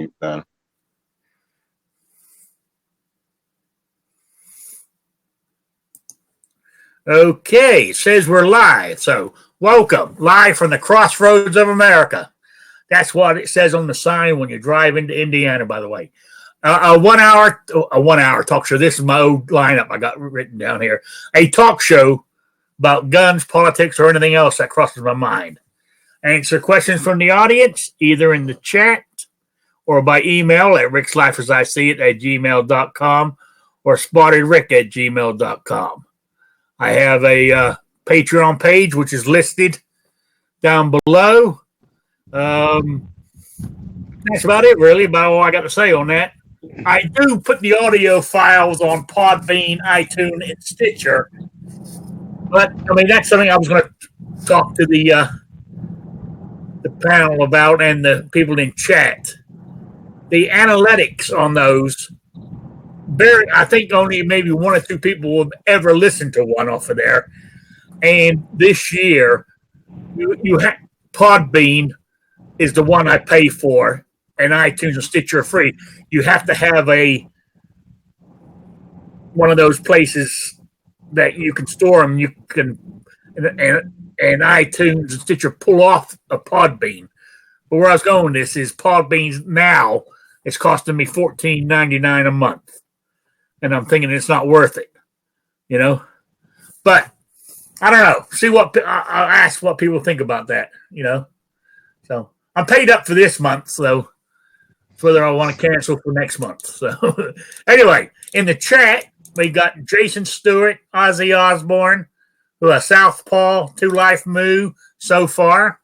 you've done. Okay, it says we're live. So welcome, live from the crossroads of America. That's what it says on the sign when you drive into Indiana, by the way. A one hour talk show. This is my old lineup I got written down here. A talk show about guns, politics, or anything else that crosses my mind. Answer questions from the audience, either in the chat or by email at rickslife@gmail.com or spottedrick@gmail.com. I have a Patreon page, which is listed down below. That's about it, really, about all I got to say on that. I do put the audio files on Podbean, iTunes, and Stitcher. But, I mean, that's something I was going to talk to the panel about and the people in chat. The analytics on those, I think only maybe one or two people have ever listened to one off of there. And this year, you have Podbean is the one I pay for, and iTunes and Stitcher are free. You have to have one of those places that you can store them. You can and iTunes and Stitcher pull off a Podbean. But where I was going with this is Podbean now is costing me $14.99 a month. And I'm thinking it's not worth it, you know. But I don't know. See what I'll ask what people think about that, you know. So I'm paid up for this month, so whether I want to cancel for next month. So anyway, in the chat we got Jason Stewart, Ozzy Osbourne, Southpaw, Two Life Moo so far,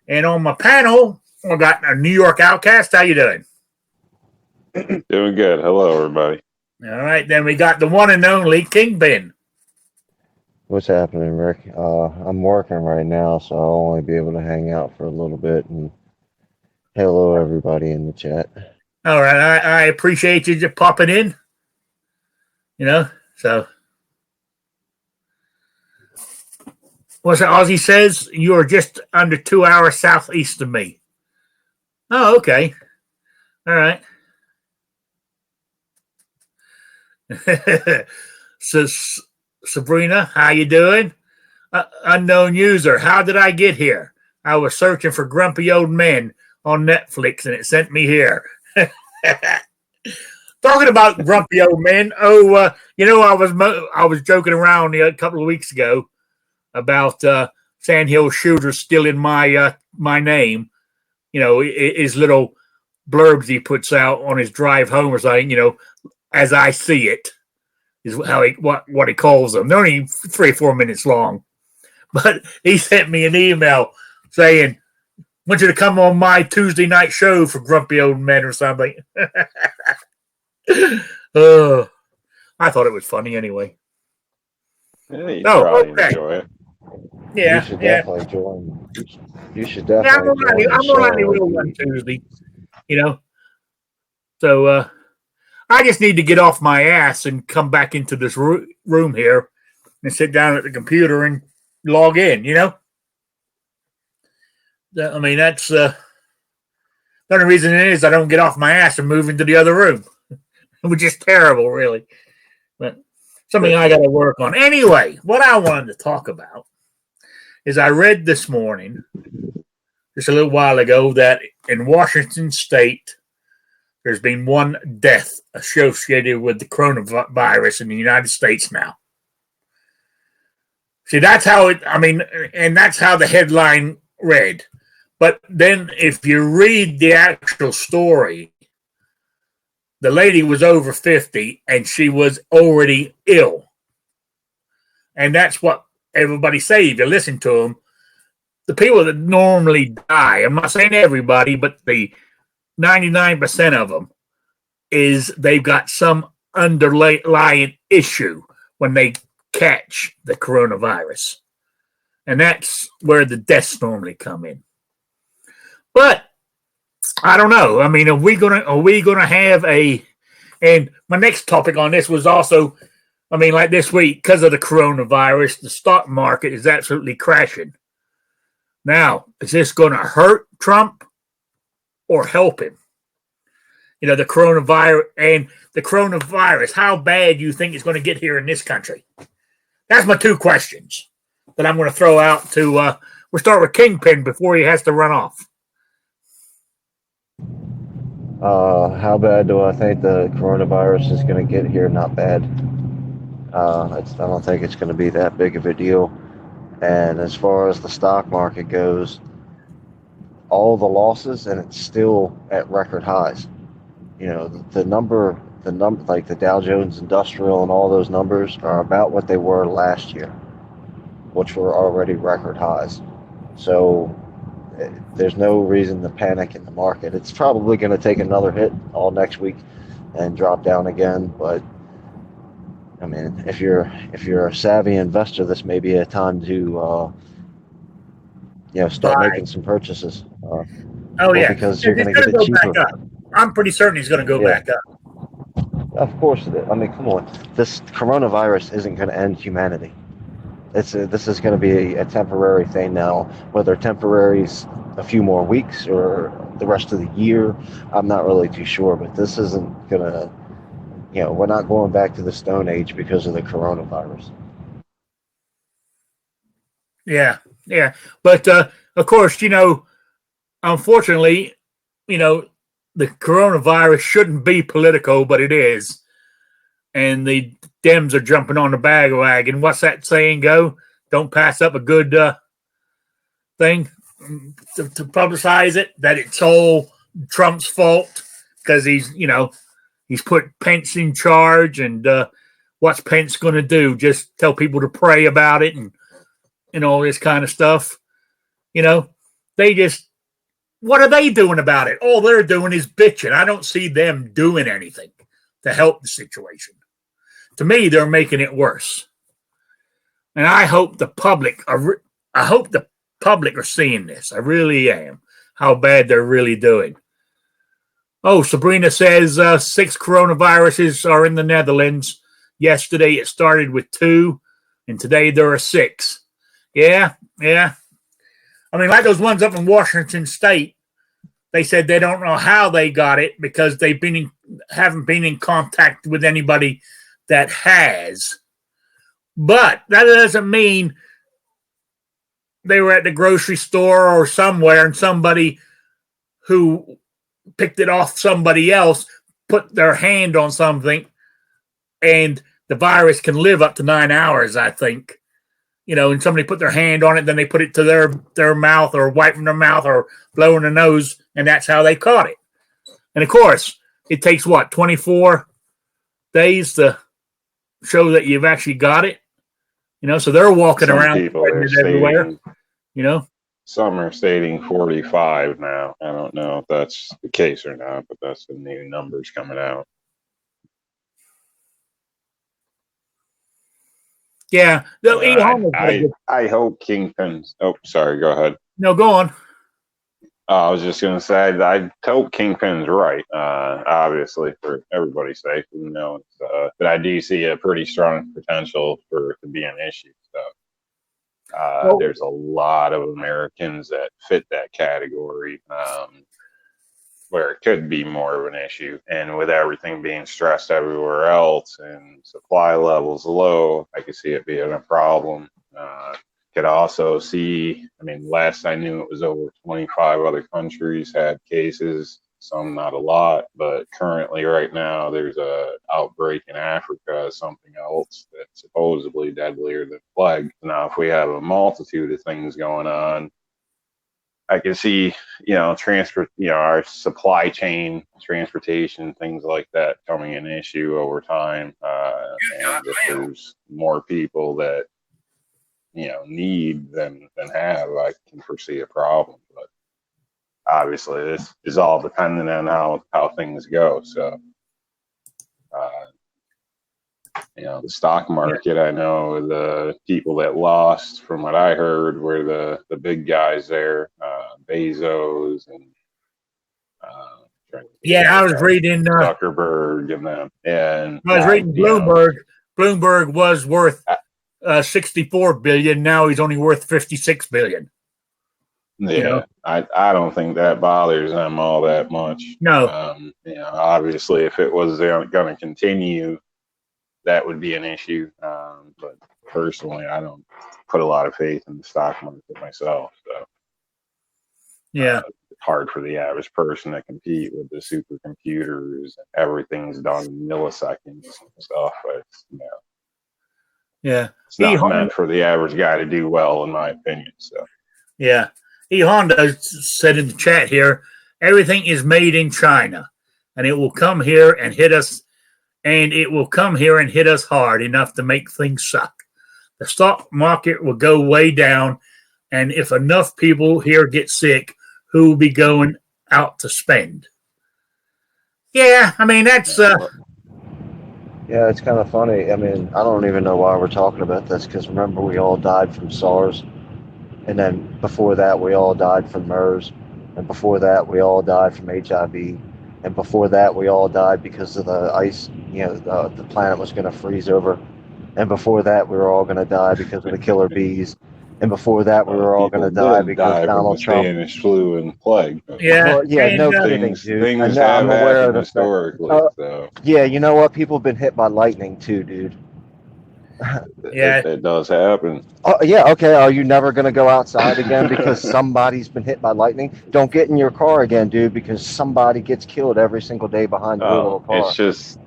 and on my panel I got a New York Outcast. How you doing? Doing good. Hello, everybody. All right, then we got the one and only Kingpin. What's happening, Rick? I'm working right now, so I'll only be able to hang out for a little bit. And hello, everybody in the chat. All right, I appreciate you just popping in. You know, so what's that Ozzy says? You are just under 2 hours southeast of me. Oh, okay. All right. So, Sabrina, how you doing? Unknown user, how did I get here? I was searching for Grumpy Old Men on Netflix, and it sent me here. Talking about Grumpy Old Men, you know, I was joking around a couple of weeks ago about Sandhill Shooter stealing my name. You know, his little blurbs he puts out on his drive home or something. You know, as I see it, is how what he calls them. They're only 3 or 4 minutes long. But he sent me an email saying, want you to come on my Tuesday night show for Grumpy Old Men or something. I thought it was funny anyway. Yeah, you probably enjoy it. Yeah, you should definitely join. You should definitely join. I'm only will one Tuesday, you know. So I just need to get off my ass and come back into this room here and sit down at the computer and log in, you know? I mean, that's the only reason it is I don't get off my ass and move into the other room, which is terrible, really. But something I got to work on. Anyway, what I wanted to talk about is I read this morning, just a little while ago, that in Washington State, there's been one death associated with the coronavirus in the United States now. See, that's how and that's how the headline read. But then if you read the actual story, the lady was over 50 and she was already ill. And that's what everybody say. If you listen to them, the people that normally die, I'm not saying everybody, but the 99% of them is they've got some underlying issue when they catch the coronavirus. And that's where the deaths normally come in. But I don't know. I mean, are we gonna have and my next topic on this was also, I mean, like this week, because of the coronavirus, the stock market is absolutely crashing. Now, is this going to hurt Trump or help him? the coronavirus. How bad do you think it's going to get here in this country? That's my two questions that I'm going to throw out to. We'll start with Kingpin before he has to run off. How bad do I think the coronavirus is going to get here? Not bad. I don't think it's going to be that big of a deal. And as far as the stock market goes, all the losses, and it's still at record highs. The number like the Dow Jones Industrial and all those numbers are about what they were last year, which were already record highs. So there's no reason to panic in the market. It's probably going to take another hit all next week and drop down again. But I mean, if you're a savvy investor, this may be a time to start making some purchases. Because you're going to get it cheaper. I'm pretty certain he's going to go back up. Of course it is. I mean, come on. This coronavirus isn't going to end humanity. This is going to be a temporary thing now. Whether temporary's a few more weeks or the rest of the year, I'm not really too sure. But this isn't going to, we're not going back to the Stone Age because of the coronavirus. Yeah. But, of course, unfortunately, the coronavirus shouldn't be political, but it is. And the Dems are jumping on the bandwagon. What's that saying go? Don't pass up a good thing to publicize it, that it's all Trump's fault because he's put Pence in charge. And what's Pence going to do? Just tell people to pray about it and all this kind of stuff. What are they doing about it? All they're doing is bitching. I don't see them doing anything to help the situation. To me, they're making it worse. And I hope the public are seeing this. I really am. How bad they're really doing. Oh, Sabrina says 6 coronaviruses are in the Netherlands. Yesterday it started with 2, and today there are 6. Yeah. I mean, like those ones up in Washington State, they said they don't know how they got it because they haven't been in contact with anybody that has. But that doesn't mean they were at the grocery store or somewhere and somebody who picked it off somebody else put their hand on something, and the virus can live up to 9 hours, I think. And somebody put their hand on it, then they put it to their mouth or wiping their mouth or blowing their nose, and that's how they caught it. And, of course, it takes, 24 days to show that you've actually got it? So they're walking around everywhere, Some are stating 45 now. I don't know if that's the case or not, but that's the new numbers coming out. Yeah. I hope Kingpin's. Oh, sorry. Go ahead. No, go on. I was just going to say that I hope Kingpin's right, obviously, for everybody's sake. But I do see a pretty strong potential for it to be an issue. So there's a lot of Americans that fit that category where it could be more of an issue. And with everything being stressed everywhere else and supply levels low, I could see it being a problem. Could also see, last I knew it was over 25 other countries had cases, some not a lot, but currently right now there's a outbreak in Africa, something else that's supposedly deadlier than plague. Now, if we have a multitude of things going on, I can see, our supply chain, transportation, things like that coming an issue over time. And if there's more people that, need than have, I can foresee a problem. But obviously, this is all dependent on how things go. So, the stock market, I know the people that lost, from what I heard, were the big guys there, Bezos and I was reading Zuckerberg and them. And I was reading Bloomberg. Bloomberg was worth $64 billion. Now he's only worth $56 billion. Yeah, I don't think that bothers them all that much. No. Obviously, if it was going to continue, that would be an issue. But personally, I don't put a lot of faith in the stock market myself. So Yeah. it's hard for the average person to compete with the supercomputers. Everything's done in milliseconds and stuff. Yeah. It's not meant for the average guy to do well, in my opinion. So yeah. E Honda said in the chat here, everything is made in China, and it will come here and hit us, and it will come here and hit us hard enough to make things suck. The stock market will go way down, and if enough people here get sick, who will be going out to spend? Yeah, I mean that's Yeah, it's kind of funny. I mean, I don't even know why we're talking about this because remember we all died from SARS, and then before that we all died from MERS, and before that we all died from HIV, and before that we all died because of the ice. You know, the planet was going to freeze over, and before that we were all going to die because of the killer bees, and before that we were all going to die because Donald Trump. Spanish flu and plague. yeah, Well, yeah, and, no kidding, dude. Things I'm have aware of happened the fact. historically. So Yeah, you know what? People have been hit by lightning too, dude. Yeah. it does happen. Oh, yeah, okay. Are you never going to go outside again because somebody's been hit by lightning? Don't get in your car again, dude, because somebody gets killed every single day behind your little car. It's just,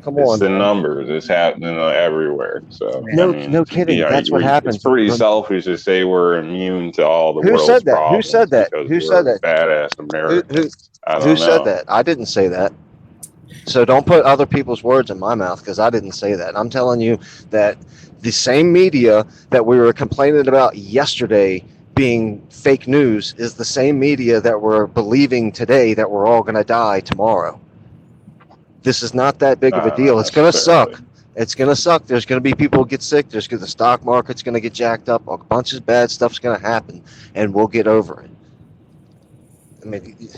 Come it's on, the man. numbers. It's happening everywhere. So No, no kidding. That's what happens. It's pretty selfish to say we're immune to all the Who world's said that? Who problems said that? because Who we're said that? badass Americans. I don't Who know. said that? I didn't say that. So don't put other people's words in my mouth because I didn't say that. I'm telling you that the same media that we were complaining about yesterday being fake news is the same media that we're believing today that we're all going to die tomorrow. This is not that big of a deal. It's going to suck. It's going to suck. There's going to be people who get sick. The stock market's going to get jacked up. A bunch of bad stuff's going to happen, and we'll get over it. I mean,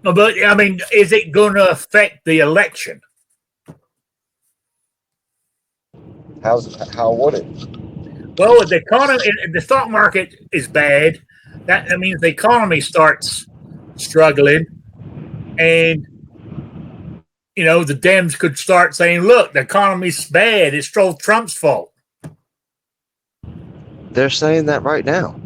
but I mean, is it going to affect the election? how would it? Well, if the economy, if the stock market is bad, that means the economy starts struggling, and you know the Dems could start saying, "Look, the economy's bad. It's Trump's fault." They're saying that right now.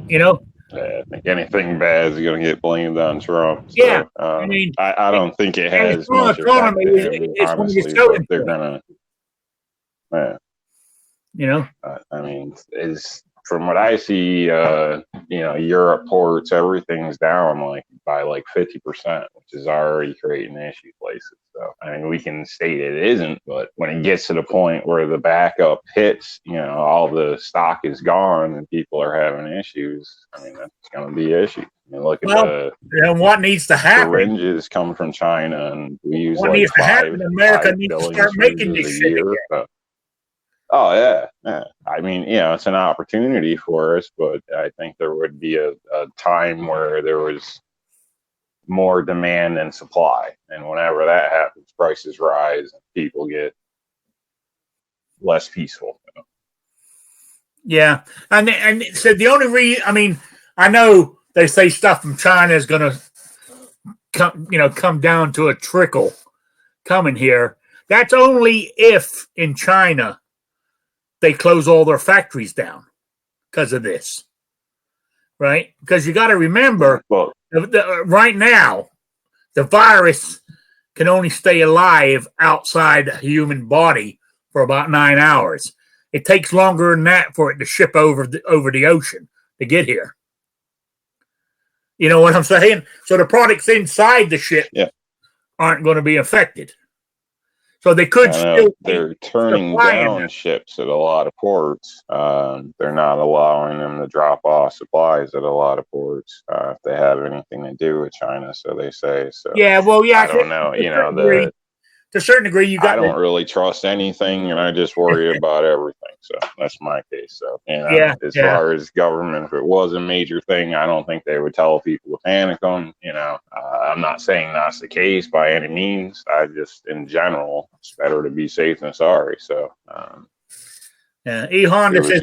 You know. I think anything bad is going to get blamed on Trump. So, Yeah, I mean, I don't think it has the much economy effect to him, is honestly, so but they're going to. You know, I mean, is from what I see, Europe ports, everything's down by 50%, which is already creating issue places. So, I mean, we can state it isn't, but when it gets to the point where the backup hits, all the stock is gone and people are having issues, I mean, that's going to be an issue. I mean, look at and what needs to happen? Syringes come from China, and we use what needs to happen? America needs to start making this shit again. Oh yeah. I mean, it's an opportunity for us, but I think there would be a time where there was more demand than supply, and whenever that happens, prices rise and people get less peaceful. Yeah, and so the only reason, I mean, I know they say stuff from China is going to come down to a trickle coming here. That's only if in China they close all their factories down because of this, right? Because you got to remember, right now, the virus can only stay alive outside the human body for about 9 hours. It takes longer than that for it to ship over the ocean to get here. You know what I'm saying? So the products inside the ship aren't going to be affected. So they could still. They're turning down ships at a lot of ports. They're not allowing them to drop off supplies at a lot of ports if they have anything to do with China. So they say. So yeah, well, yeah. I don't know. To a certain degree, I don't really trust anything, and I just worry about everything. So that's my case. So as far as government, if it was a major thing, I don't think they would tell people to panic on. I'm not saying that's the case by any means. I just, in general, it's better to be safe than sorry. So E Honda says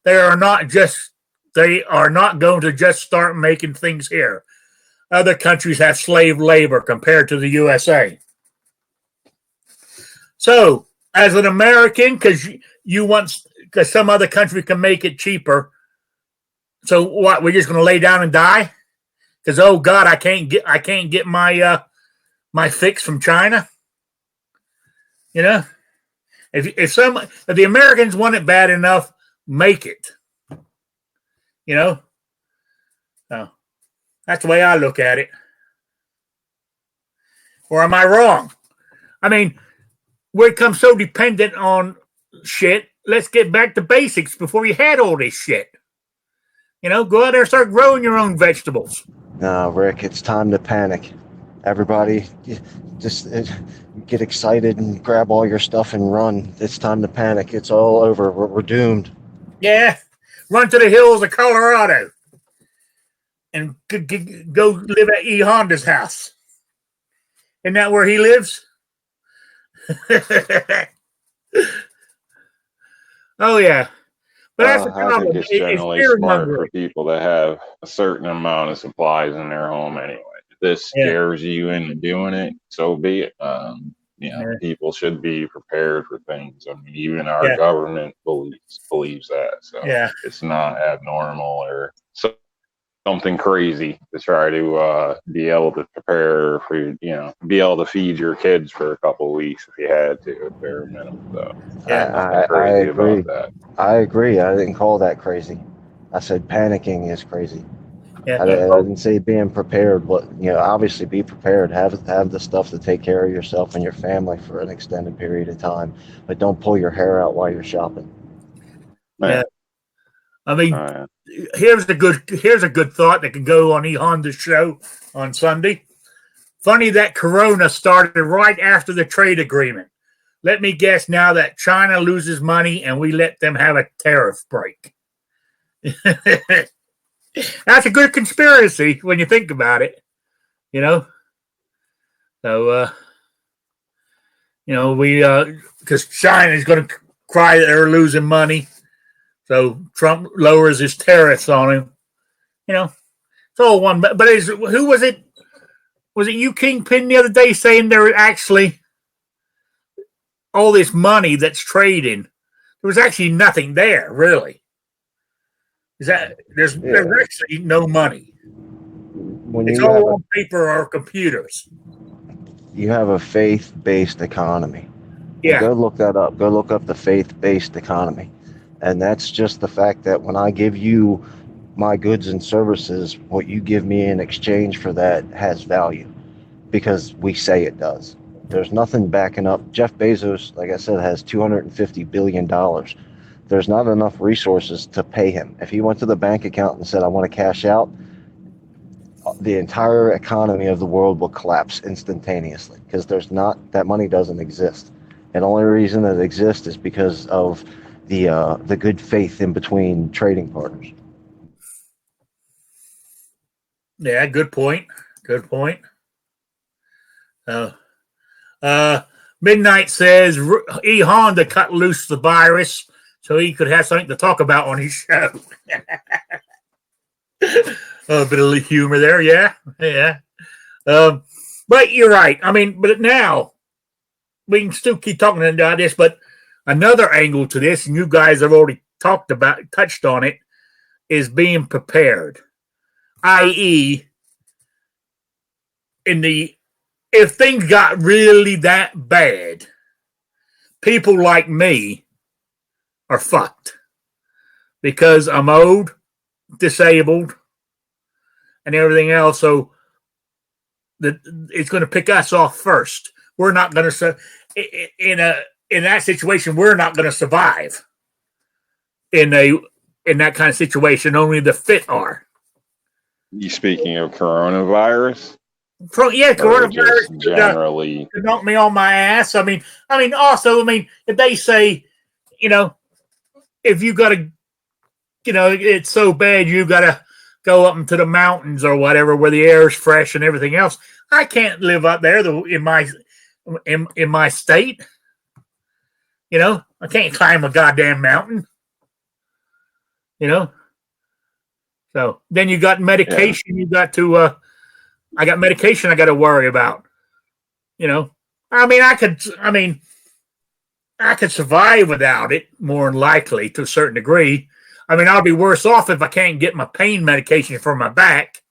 they are not just they are not going to just start making things here. Other countries have slave labor compared to the USA. So, as an American, because because some other country can make it cheaper. So what? We're just going to lay down and die? Because oh God, I can't get my my fix from China. You know, if the Americans want it bad enough, make it. You know, so that's the way I look at it. Or am I wrong? I mean, we become so dependent on shit. Let's get back to basics before you had all this shit. You know, go out there and start growing your own vegetables. No, Rick, it's time to panic. Everybody, just get excited and grab all your stuff and run. It's time to panic. It's all over. We're doomed. Yeah, run to the hills of Colorado and go live at E. Honda's house. Isn't that where he lives? Oh, yeah. But that's the I problem. think it's generally smart for people to have a certain amount of supplies in their home anyway. If this scares you into doing it, so be it. People should be prepared for things. I mean, even our government believes that. So it's not abnormal or something crazy to try to be able to prepare for, be able to feed your kids for a couple of weeks if you had to, at bare minimum. So I agree. I agree. I didn't call that crazy. I said panicking is crazy. Yeah. I didn't say being prepared, but obviously be prepared. Have the stuff to take care of yourself and your family for an extended period of time, but don't pull your hair out while you're shopping. Yeah. I mean, here's a good thought that can go on E. Honda's show on Sunday. Funny that Corona started right after the trade agreement. Let me guess now that China loses money and we let them have a tariff break. That's a good conspiracy when you think about it, So, because China is going to cry that they're losing money. So Trump lowers his tariffs on him. It's all one. But who was it? Was it you, Kingpin, the other day saying there was actually all this money that's trading? There was actually nothing there, really. There's actually no money. It's all on paper or computers. You have a faith-based economy. Yeah. Go look that up. Go look up the faith-based economy. And that's just the fact that when I give you my goods and services, what you give me in exchange for that has value because we say it does. There's nothing backing up. Jeff Bezos, like I said, has $250 billion. There's not enough resources to pay him. If he went to the bank account and said, I want to cash out, the entire economy of the world will collapse instantaneously because that money doesn't exist. And the only reason that it exists is because of the good faith in between trading partners. Yeah, good point. Midnight says E. Honda cut loose the virus so he could have something to talk about on his show. A bit of humor there, yeah. But you're right. I mean, but now we can still keep talking about this, but another angle to this, and you guys have already touched on it, is being prepared. I.e., if things got really that bad, people like me are fucked because I'm old, disabled, and everything else. So it's going to pick us off first. We're not going to in that situation. We're not going to survive in that kind of situation. Only the fit are. You speaking of coronavirus? Coronavirus generally could knock me on my ass. I mean, also, if they say, if you got to, it's so bad, you got to go up into the mountains or whatever where the air is fresh and everything else. I can't live up there in my state. I can't climb a goddamn mountain. So then you got medication. You got to. I got medication. I got to worry about. You know, I mean, I could survive without it more than likely to a certain degree. I mean, I'll be worse off if I can't get my pain medication for my back.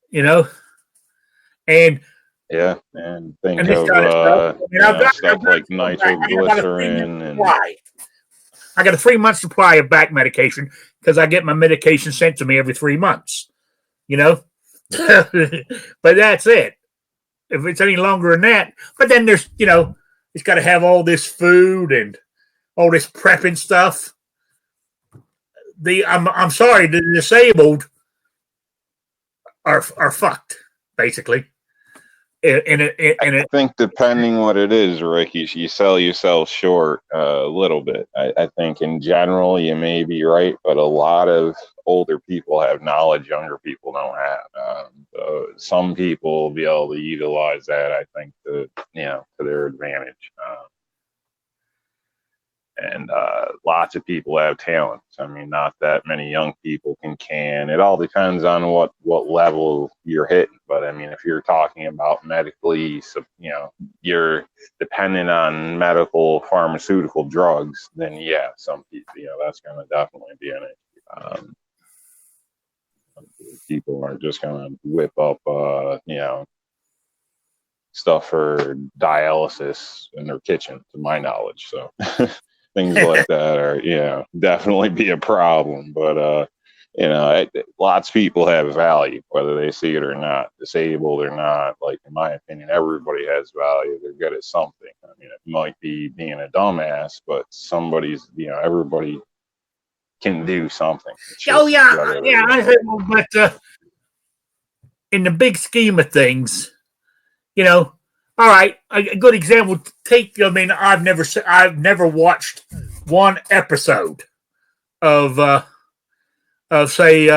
You know, and Yeah, and think this of kind of stuff. I mean, stuff like nitroglycerin and I got a 3-month supply of back medication because I get my medication sent to me every 3 months. You know, but that's it. If it's any longer than that, but then there's it's got to have all this food and all this prepping stuff. I'm sorry, the disabled are fucked basically. I think depending what it is, Rick, you sell yourself short a little bit. I think in general you may be right, but a lot of older people have knowledge younger people don't have. Some people will be able to utilize that, I think, to their advantage. And lots of people have talents. I mean, not that many young people can. It all depends on what level you're hitting. But I mean, if you're talking about medically, you're dependent on medical pharmaceutical drugs, then yeah, some people, that's going to definitely be an issue. People aren't just going to whip up, stuff for dialysis in their kitchen, to my knowledge. So. Things like that are, definitely be a problem. But, lots of people have value, whether they see it or not, disabled or not. Like, in my opinion, everybody has value. They're good at something. I mean, it might be being a dumbass, but everybody can do something. But in the big scheme of things, all right, a good example. I've never watched one episode of say,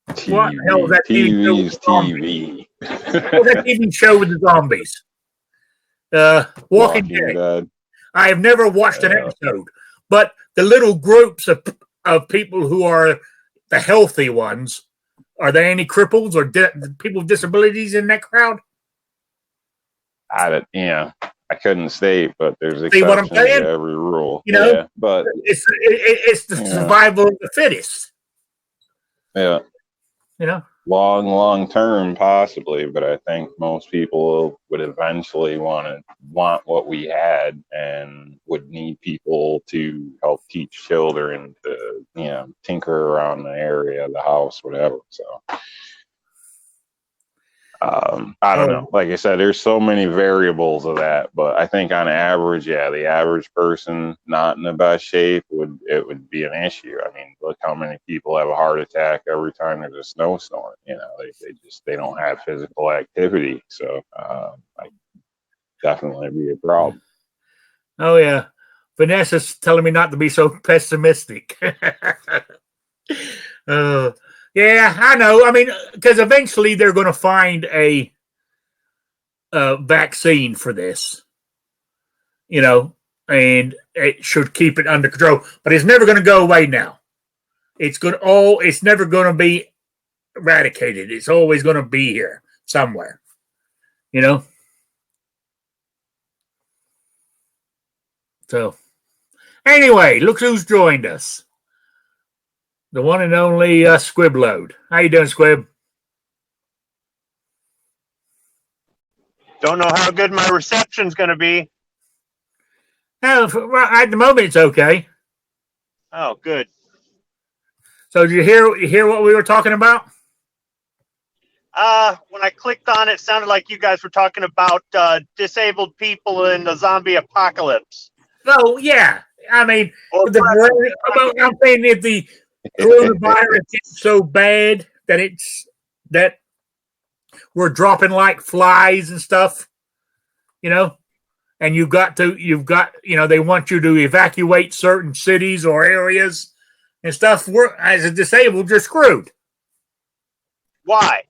TV, what the hell was that TV? What was that TV show with the zombies? Walking Dead. I have never watched an episode, but the little groups of people who are the healthy ones, are there any cripples or people with disabilities in that crowd? I couldn't state, but there's exceptions to every rule. But it's the survival of the fittest. Yeah. Long term, possibly, but I think most people would eventually want what we had and would need people to help teach children to, tinker around the area, the house, whatever. So. I don't know. Like I said, there's so many variables of that, but I think on average, the average person not in the best shape would be an issue. I mean, look how many people have a heart attack every time there's a snowstorm. They don't have physical activity, so I definitely be a problem. Oh yeah, Vanessa's telling me not to be so pessimistic. Yeah, I know. I mean, because eventually they're going to find a vaccine for this, and it should keep it under control. But it's never going to go away now. It's never going to be eradicated. It's always going to be here somewhere, So, anyway, look who's joined us. The one and only Squib Load. How you doing, Squib? Don't know how good my reception's going to be. At the moment, it's okay. Oh, good. So, did you hear what we were talking about? When I clicked on it, sounded like you guys were talking about disabled people in the zombie apocalypse. Oh, yeah. I mean, I'm saying if the coronavirus is so bad that we're dropping like flies and stuff, and you've got they want you to evacuate certain cities or areas and stuff. As a disabled, you're screwed. Why?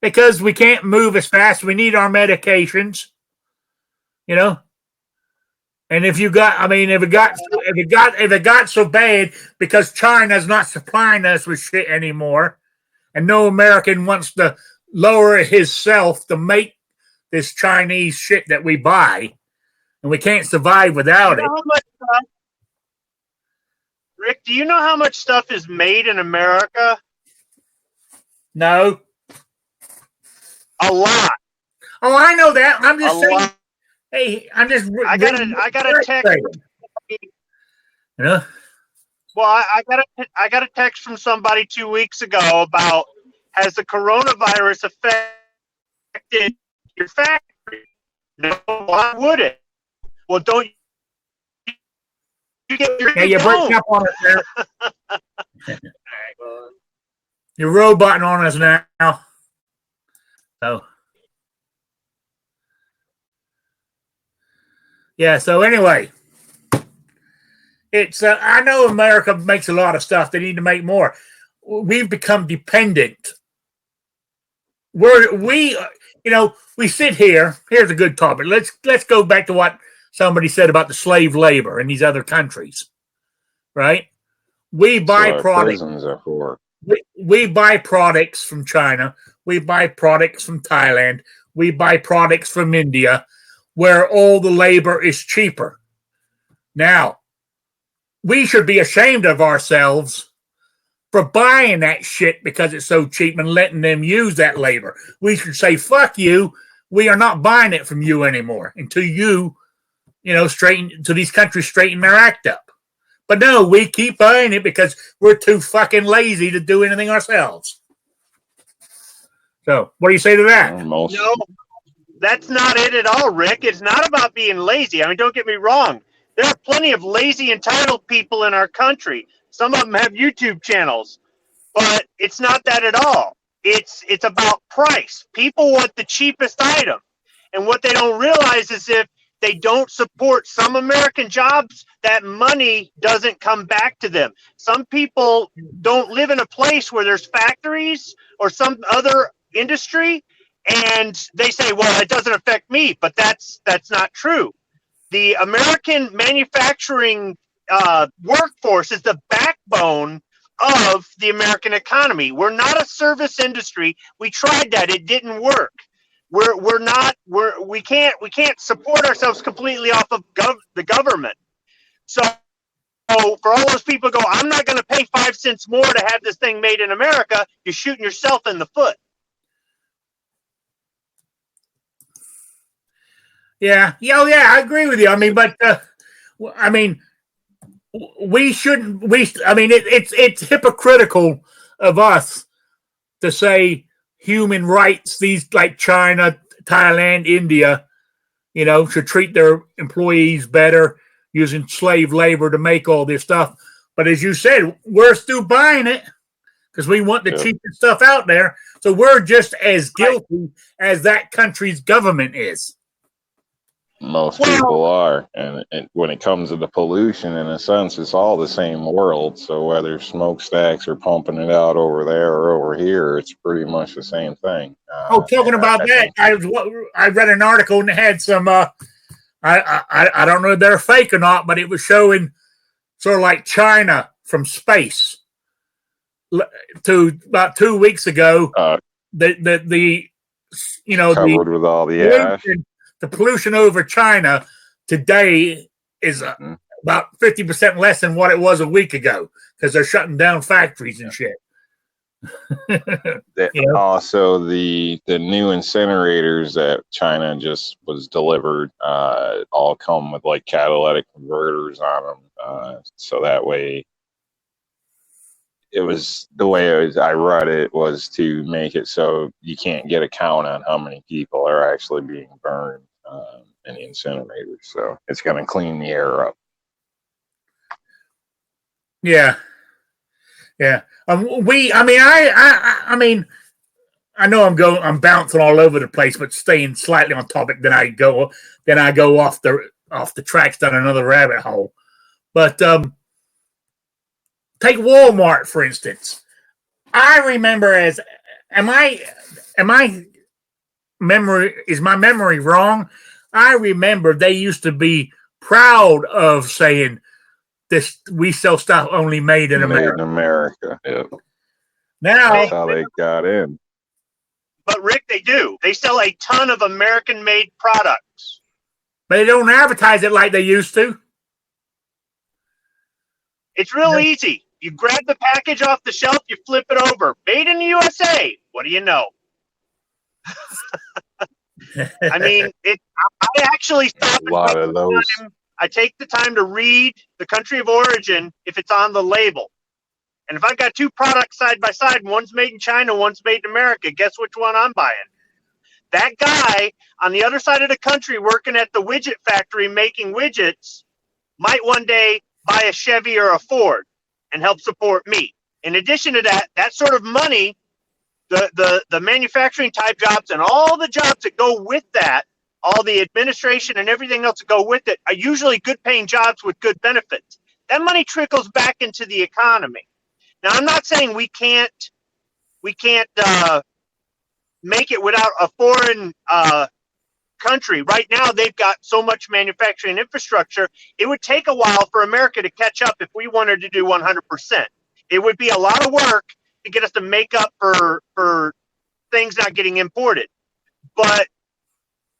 Because we can't move as fast. We need our medications, And if it got so bad because China's not supplying us with shit anymore, and no American wants to lower himself to make this Chinese shit that we buy, and we can't survive without it. Rick, do you know how much stuff is made in America? No. A lot. Oh, I know that. I'm just saying. Lot. Hey, I'm just. I got a text. You know? Well, I got a text from somebody 2 weeks ago about, has the coronavirus affected your factory? No, why would it? Well, don't you get your you're breaking up on us there. You're roboting on us now. So. Yeah, so anyway, it's I know America makes a lot of stuff. They need to make more. We've become dependent. We sit here. Here's a good topic. Let's go back to what somebody said about the slave labor in these other countries, right? We buy products. Prisons are for. We buy products from China. We buy products from Thailand. We buy products from India, where all the labor is cheaper. Now, we should be ashamed of ourselves for buying that shit because it's so cheap and letting them use that labor. We should say, fuck you. We are not buying it from you anymore until these countries straighten their act up. But no, we keep buying it because we're too fucking lazy to do anything ourselves. So, what do you say to that? No, that's not it at all, Rick. It's not about being lazy. I mean, don't get me wrong. There are plenty of lazy, entitled people in our country. Some of them have YouTube channels, but it's not that at all. It's about price. People want the cheapest item. And what they don't realize is if they don't support some American jobs, that money doesn't come back to them. Some people don't live in a place where there's factories or some other industry, and they say, well, it doesn't affect me, but that's not true. The American manufacturing workforce is the backbone of the American economy. We're not a service industry. We tried that. It didn't work. We can't support ourselves completely off of the government. So for all those people who go, I'm not going to pay 5 cents more to have this thing made in America, you're shooting yourself in the foot. Yeah, I agree with you. I mean, but we shouldn't. It's hypocritical of us to say human rights. These like China, Thailand, India, should treat their employees better using slave labor to make all this stuff. But as you said, we're still buying it because we want the cheapest stuff out there. So we're just as guilty as that country's government is. Most people are, and when it comes to the pollution, in a sense, it's all the same world. So whether smokestacks are pumping it out over there or over here, it's pretty much the same thing. Talking about that, I read an article and it had some. I don't know if they're fake or not, but it was showing sort of like China from space. To about 2 weeks ago, covered with all the ash. The pollution over China today is about 50% less than what it was a week ago because they're shutting down factories and shit. Also, the new incinerators that China just was delivered all come with like catalytic converters on them. So that way, I read it was to make it so you can't get a count on how many people are actually being burned in the incinerators. So it's going to clean the air up. Yeah. I know I'm bouncing all over the place, but staying slightly on topic. Then I go off the tracks down another rabbit hole. But take Walmart for instance. I remember is my memory wrong? I remember they used to be proud of saying this. We sell stuff only made in Made America. in America. Yep. Now, That's how they got in. But Rick, they do. They sell a ton of American-made products. they don't advertise it like they used to. It's real easy. You grab the package off the shelf, you flip it over. Made in the USA. What do you know? I mean, I actually stop A lot of those. I take the time to read the country of origin if it's on the label. And if I've got two products side by side, one's made in China, one's made in America, guess which one I'm buying? That guy on the other side of the country working at the widget factory making widgets might one day buy a Chevy or a Ford and help support me. In addition to that, that sort of money, the manufacturing type jobs and all the jobs that go with that, all the administration and everything else that go with it are usually good paying jobs with good benefits. That money trickles back into the economy. Now, I'm not saying we can't make it without a foreign country. Right now, they've got so much manufacturing infrastructure. It would take a while for America to catch up if we wanted to do 100%. It would be a lot of work to get us to make up for things not getting imported. But,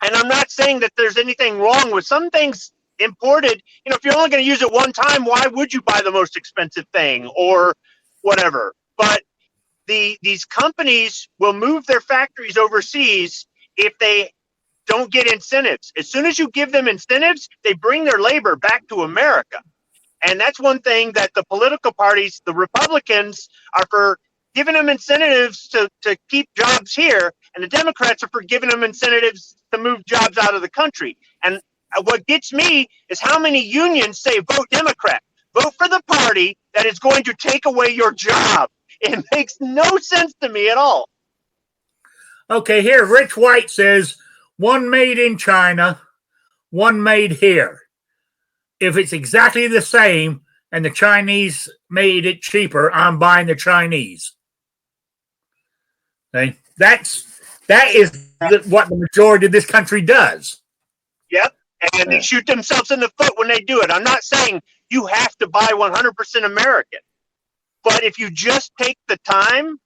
and I'm not saying that there's anything wrong with some things imported. You know, if you're only going to use it one time, why would you buy the most expensive thing or whatever? But these companies will move their factories overseas if they don't get incentives. As soon as you give them incentives, they bring their labor back to America. And that's one thing that the political parties, the Republicans, are for giving them incentives to keep jobs here, and the Democrats are for giving them incentives to move jobs out of the country. And what gets me is how many unions say vote Democrat. Vote for the party that is going to take away your job. It makes no sense to me at all. Okay, here, Rich White says, one made in China, one made here. If it's exactly the same and the Chinese made it cheaper, I'm buying the Chinese. Okay? That is what the majority of this country does. Yep. And they shoot themselves in the foot when they do it. I'm not saying you have to buy 100% American. But if you just take the time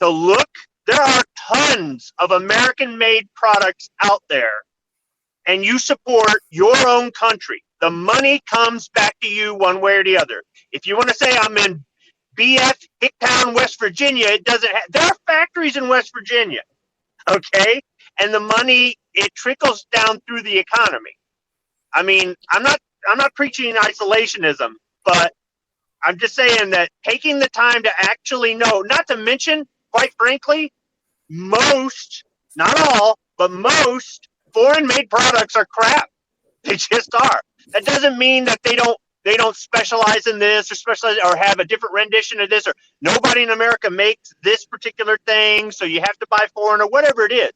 to look, there are tons of American-made products out there, and you support your own country. The money comes back to you one way or the other. If you want to say I'm in BF Hicktown, West Virginia, it doesn't. There are factories in West Virginia, okay, and the money, it trickles down through the economy. I mean, I'm not preaching isolationism, but I'm just saying that taking the time to actually know, not to mention, quite frankly, most, not all, but most foreign-made products are crap. They just are. That doesn't mean that they don't specialize in this or specialize or have a different rendition of this, or nobody in America makes this particular thing, so you have to buy foreign or whatever it is.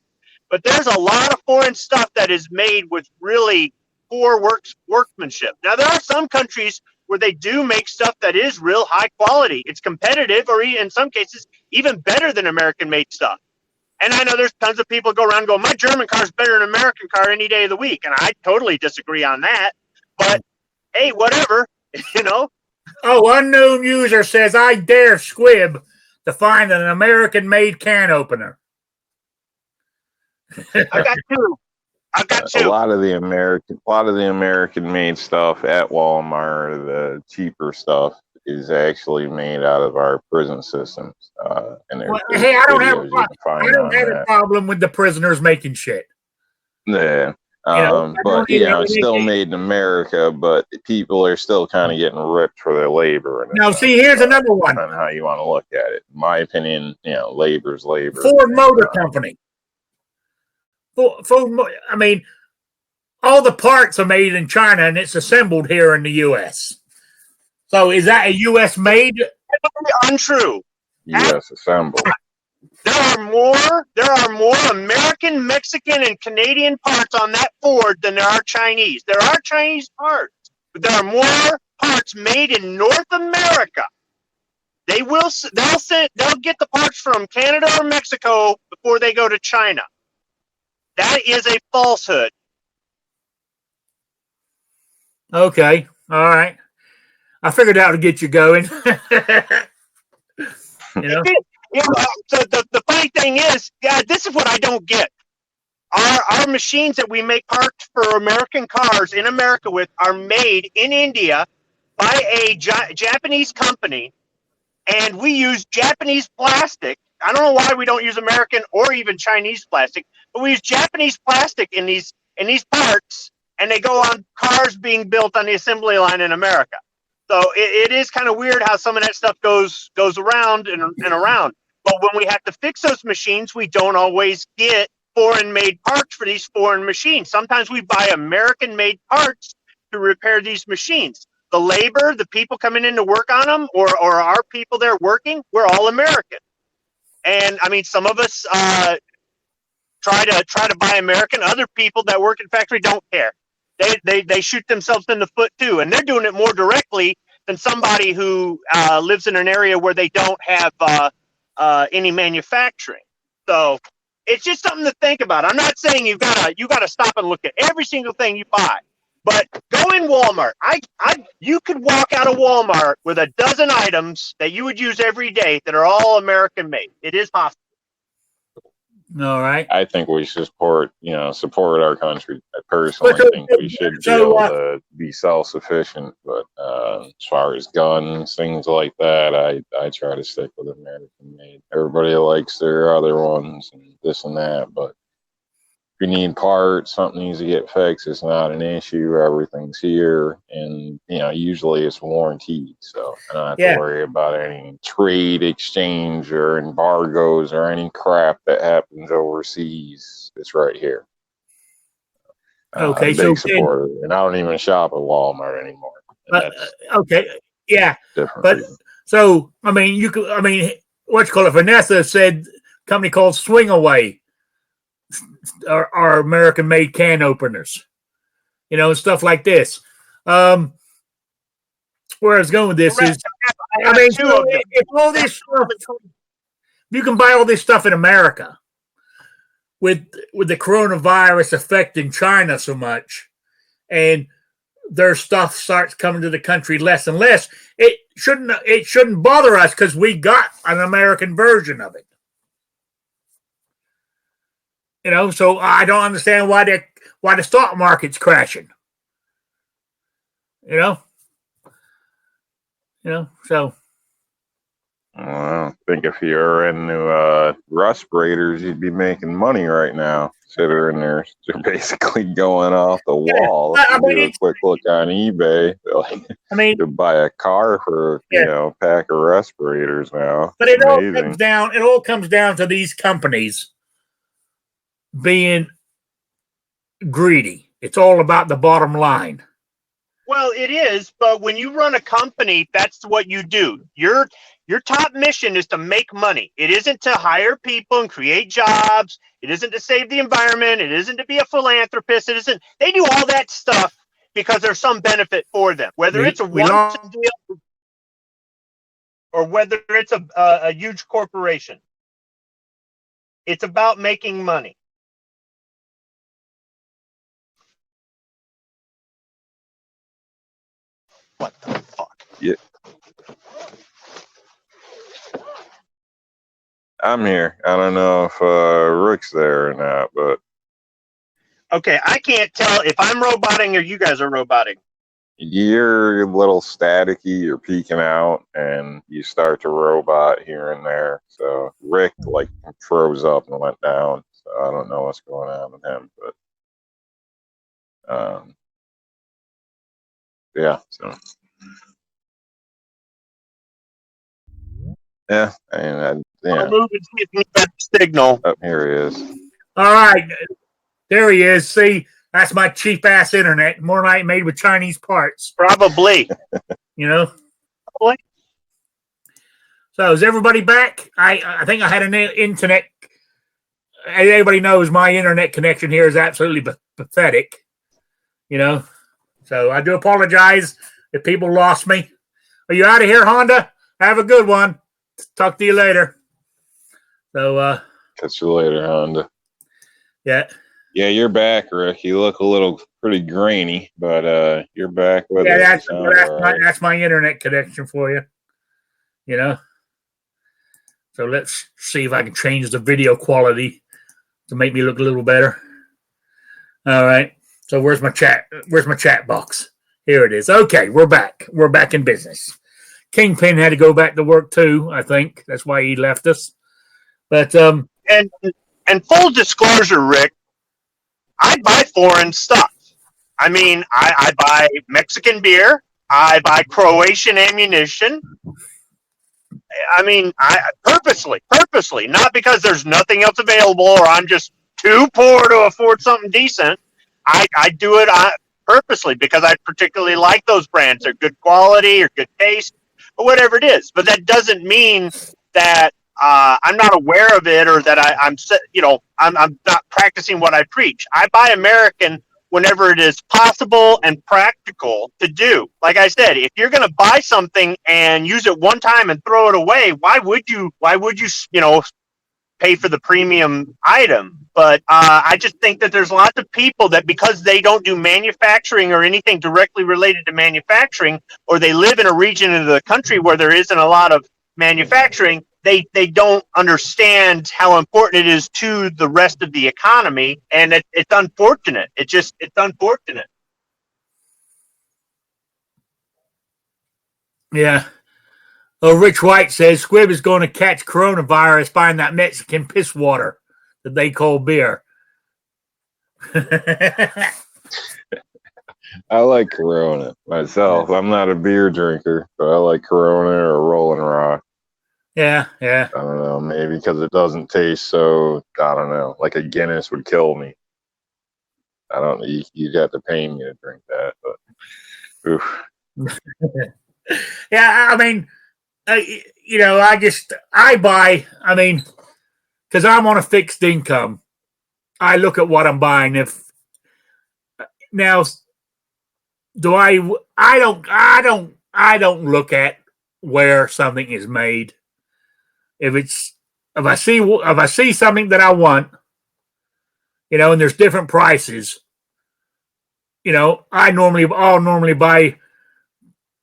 But there's a lot of foreign stuff that is made with really poor workmanship. Now, there are some countries where they do make stuff that is real high quality. It's competitive, or in some cases, even better than American-made stuff. And I know there's tons of people go around and go, my German car is better than an American car any day of the week. And I totally disagree on that. But, hey, whatever, you know. Oh, unknown user says, I dare Squib to find an American-made can opener. I got two. A lot of the American-made stuff at Walmart, the cheaper stuff, is actually made out of our prison systems. And well, hey, I don't have a problem with the prisoners making shit. Yeah. But it's still made in America, but people are still kind of getting ripped for their labor. And now, see, here's another one. On how you want to look at it. In my opinion, labor's labor. Ford Motor Company. I mean, all the parts are made in China and it's assembled here in the U.S. So is that a U.S. made? Untrue. U.S. assembled. There are more American, Mexican, and Canadian parts on that Ford than there are Chinese. There are Chinese parts, but there are more parts made in North America. They'll get the parts from Canada or Mexico before they go to China. That is a falsehood. Okay. All right. I figured out to get you going. You know? So the funny thing is, this is what I don't get. Our machines that we make parts for American cars in America with are made in India by a Japanese company, and we use Japanese plastic. I don't know why we don't use American or even Chinese plastic, but we use Japanese plastic in these parts, and they go on cars being built on the assembly line in America. So it is kind of weird how some of that stuff goes around and around. But when we have to fix those machines, we don't always get foreign made parts for these foreign machines. Sometimes we buy American made parts to repair these machines. The labor, the people coming in to work on them, or our people there working, we're all American. And I mean, some of us try to buy American. Other people that work in factory don't care. They shoot themselves in the foot too, and they're doing it more directly than somebody who lives in an area where they don't have any manufacturing. So it's just something to think about. I'm not saying you gotta stop and look at every single thing you buy, but go in Walmart. You could walk out of Walmart with a dozen items that you would use every day that are all American made. It is possible. All right. I think we should support our country. I personally think we should be able to be self-sufficient. But as far as guns, things like that, I try to stick with American made. Everybody likes their other ones and this and that, but if you need parts, something needs to get fixed, it's not an issue. Everything's here, and usually it's warranted, so I don't have to worry about any trade exchange or embargoes or any crap that happens overseas. It's right here. Okay, I'm a big supporter, and I don't even shop at Walmart anymore. Okay, yeah, different. But so I mean, what you call it? Vanessa said company called Swing Away are American made can openers, stuff like this. Where I was going with this is, I mean, if all this stuff, you can buy all this stuff in America with the coronavirus affecting China so much, and their stuff starts coming to the country less and less. It shouldn't bother us because we got an American version of it. So I don't understand why the stock market's crashing. So. Well, I think if you're into respirators, you'd be making money right now. Considering they're basically going off the wall. If you do a quick look on eBay, you buy a car for a pack of respirators now. But it all comes down to these companies being greedy. It's all about the bottom line. Well, it is, but when you run a company, that's what you do. Your top mission is to make money. It isn't to hire people and create jobs. It isn't to save the environment. It isn't to be a philanthropist. It isn't. They do all that stuff because there's some benefit for them, whether it's a one-time deal or whether it's a huge corporation. It's about making money. What the fuck? Yeah. I'm here. I don't know if Rick's there or not, but okay, I can't tell if I'm roboting or you guys are roboting. You're a little staticky. You're peeking out, and you start to robot here and there. So Rick froze up and went down. So I don't know what's going on with him, but yeah. So. Yeah, I'll move and see if he got the signal. Oh, here he is. All right, there he is. See, that's my cheap ass internet, more like made with Chinese parts. Probably. Probably. So is everybody back? I think I had an internet. Everybody knows my internet connection here is absolutely pathetic. So I do apologize if people lost me. Are you out of here, Honda? Have a good one. Talk to you later. So catch you later, Honda. Yeah. Yeah, you're back, Rick. You look a little pretty grainy, but you're back with Yeah, it. that's Sound that's all my right. that's my internet connection for you. You know. So let's see if I can change the video quality to make me look a little better. All right. So where's my chat? Where's my chat box? Here it is. Okay, we're back. We're back in business. Kingpin had to go back to work too. I think that's why he left us. But And full disclosure, Rick, I buy foreign stuff. I mean, I buy Mexican beer. I buy Croatian ammunition. I mean, I purposely, not because there's nothing else available or I'm just too poor to afford something decent. I do it purposely because I particularly like those brands. They're good quality or good taste or whatever it is. But that doesn't mean that I'm not aware of it or that I'm not practicing what I preach. I buy American whenever it is possible and practical to do. Like I said, if you're going to buy something and use it one time and throw it away, why would you pay for the premium item? But I just think that there's lots of people that because they don't do manufacturing or anything directly related to manufacturing, or they live in a region of the country where there isn't a lot of manufacturing, they don't understand how important it is to the rest of the economy, and it's unfortunate. It's unfortunate. yeah. Oh, Rich White says Squib is going to catch coronavirus buying that Mexican piss water that they call beer. I like Corona myself. I'm not a beer drinker, but I like Corona or Rolling Rock. Yeah. I don't know, maybe because it doesn't taste so, I don't know, like a Guinness would kill me. I don't know. You'd have to pay me to drink that, but oof. Yeah, I mean, because I'm on a fixed income, I look at what I'm buying. If now, I don't look at where something is made. If I see something that I want, and there's different prices, I'll normally buy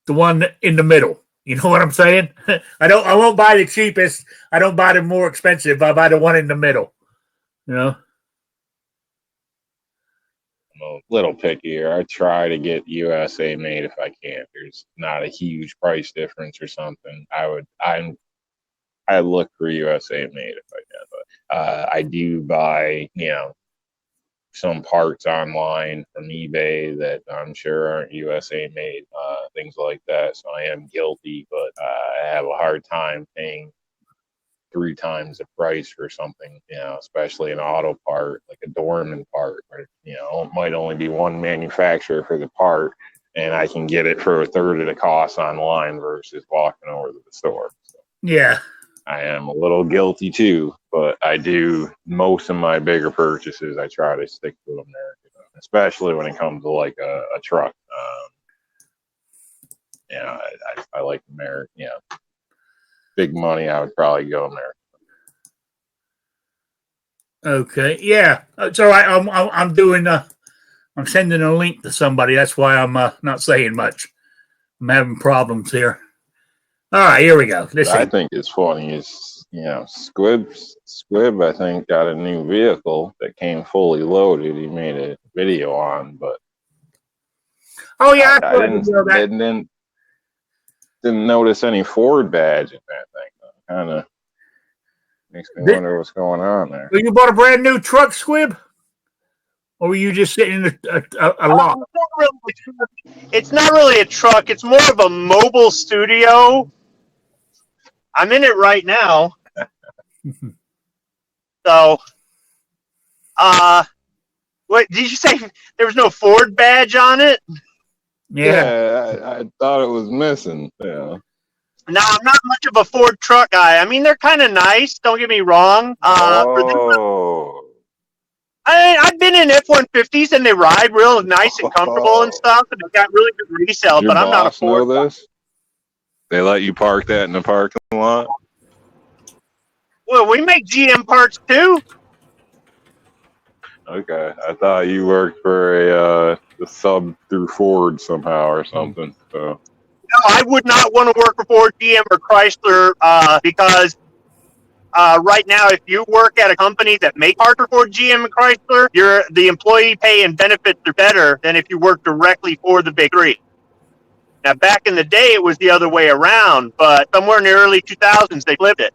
the one in the middle. You know what I'm saying? I won't buy the cheapest. I don't buy the more expensive. I buy the one in the middle. I'm a little pickier. I try to get USA made if I can. There's not a huge price difference or something. I look for USA made if I can, but I do buy, some parts online from eBay that I'm sure aren't USA made, things like that. So I am guilty, but I have a hard time paying 3 times the price for something, especially an auto part, like a Dorman part, where, it might only be one manufacturer for the part, and I can get it for a third of the cost online versus walking over to the store. So Yeah. I am a little guilty too, but I do most of my bigger purchases. I try to stick to American, especially when it comes to like a truck. I like American. Big money. I would probably go American. Okay. Yeah. It's all right. I'm doing. I'm sending a link to somebody. That's why I'm not saying much. I'm having problems here. All right. Here we go. Listen. I think it's funny is, Squib, I think, got a new vehicle that came fully loaded. He made a video on, but Oh yeah. I didn't notice any Ford badge in that thing. Kind of makes me wonder what's going on there. You bought a brand new truck, Squib, or were you just sitting in a lot? It's not really a truck. It's more of a mobile studio. I'm in it right now. So, what did you say? There was no Ford badge on it? Yeah. I thought it was missing. Yeah. No, I'm not much of a Ford truck guy. I mean, they're kind of nice. Don't get me wrong. I've been in F-150s and they ride real nice and comfortable and stuff, and they got really good resale. Your But I'm not a Ford. Know this? They let you park that in the parking lot? Well, we make GM parts too. Okay, I thought you worked for a sub through Ford somehow or something. So No, I would not want to work for Ford, GM, or Chrysler because right now, if you work at a company that makes parts for Ford, GM, and Chrysler, the employee pay and benefits are better than if you work directly for the big three. Now, back in the day, it was the other way around, but somewhere in the early 2000s, they flipped it.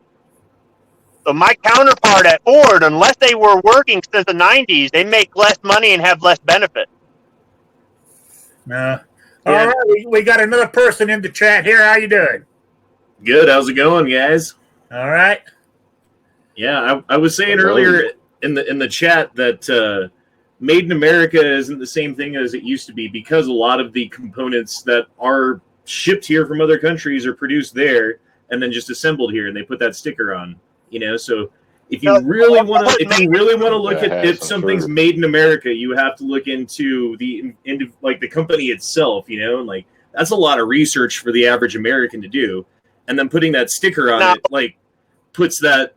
So my counterpart at Ford, unless they were working since the 90s, they make less money and have less benefit. All right, we got another person in the chat here. How you doing? Good. How's it going, guys? All right. Yeah, I was saying earlier in the chat that Made in America isn't the same thing as it used to be because a lot of the components that are shipped here from other countries are produced there and then just assembled here, and they put that sticker on. So if you really want to look at if something's made in America, you have to look into the company itself. And like that's a lot of research for the average American to do, and then putting that sticker on it like puts that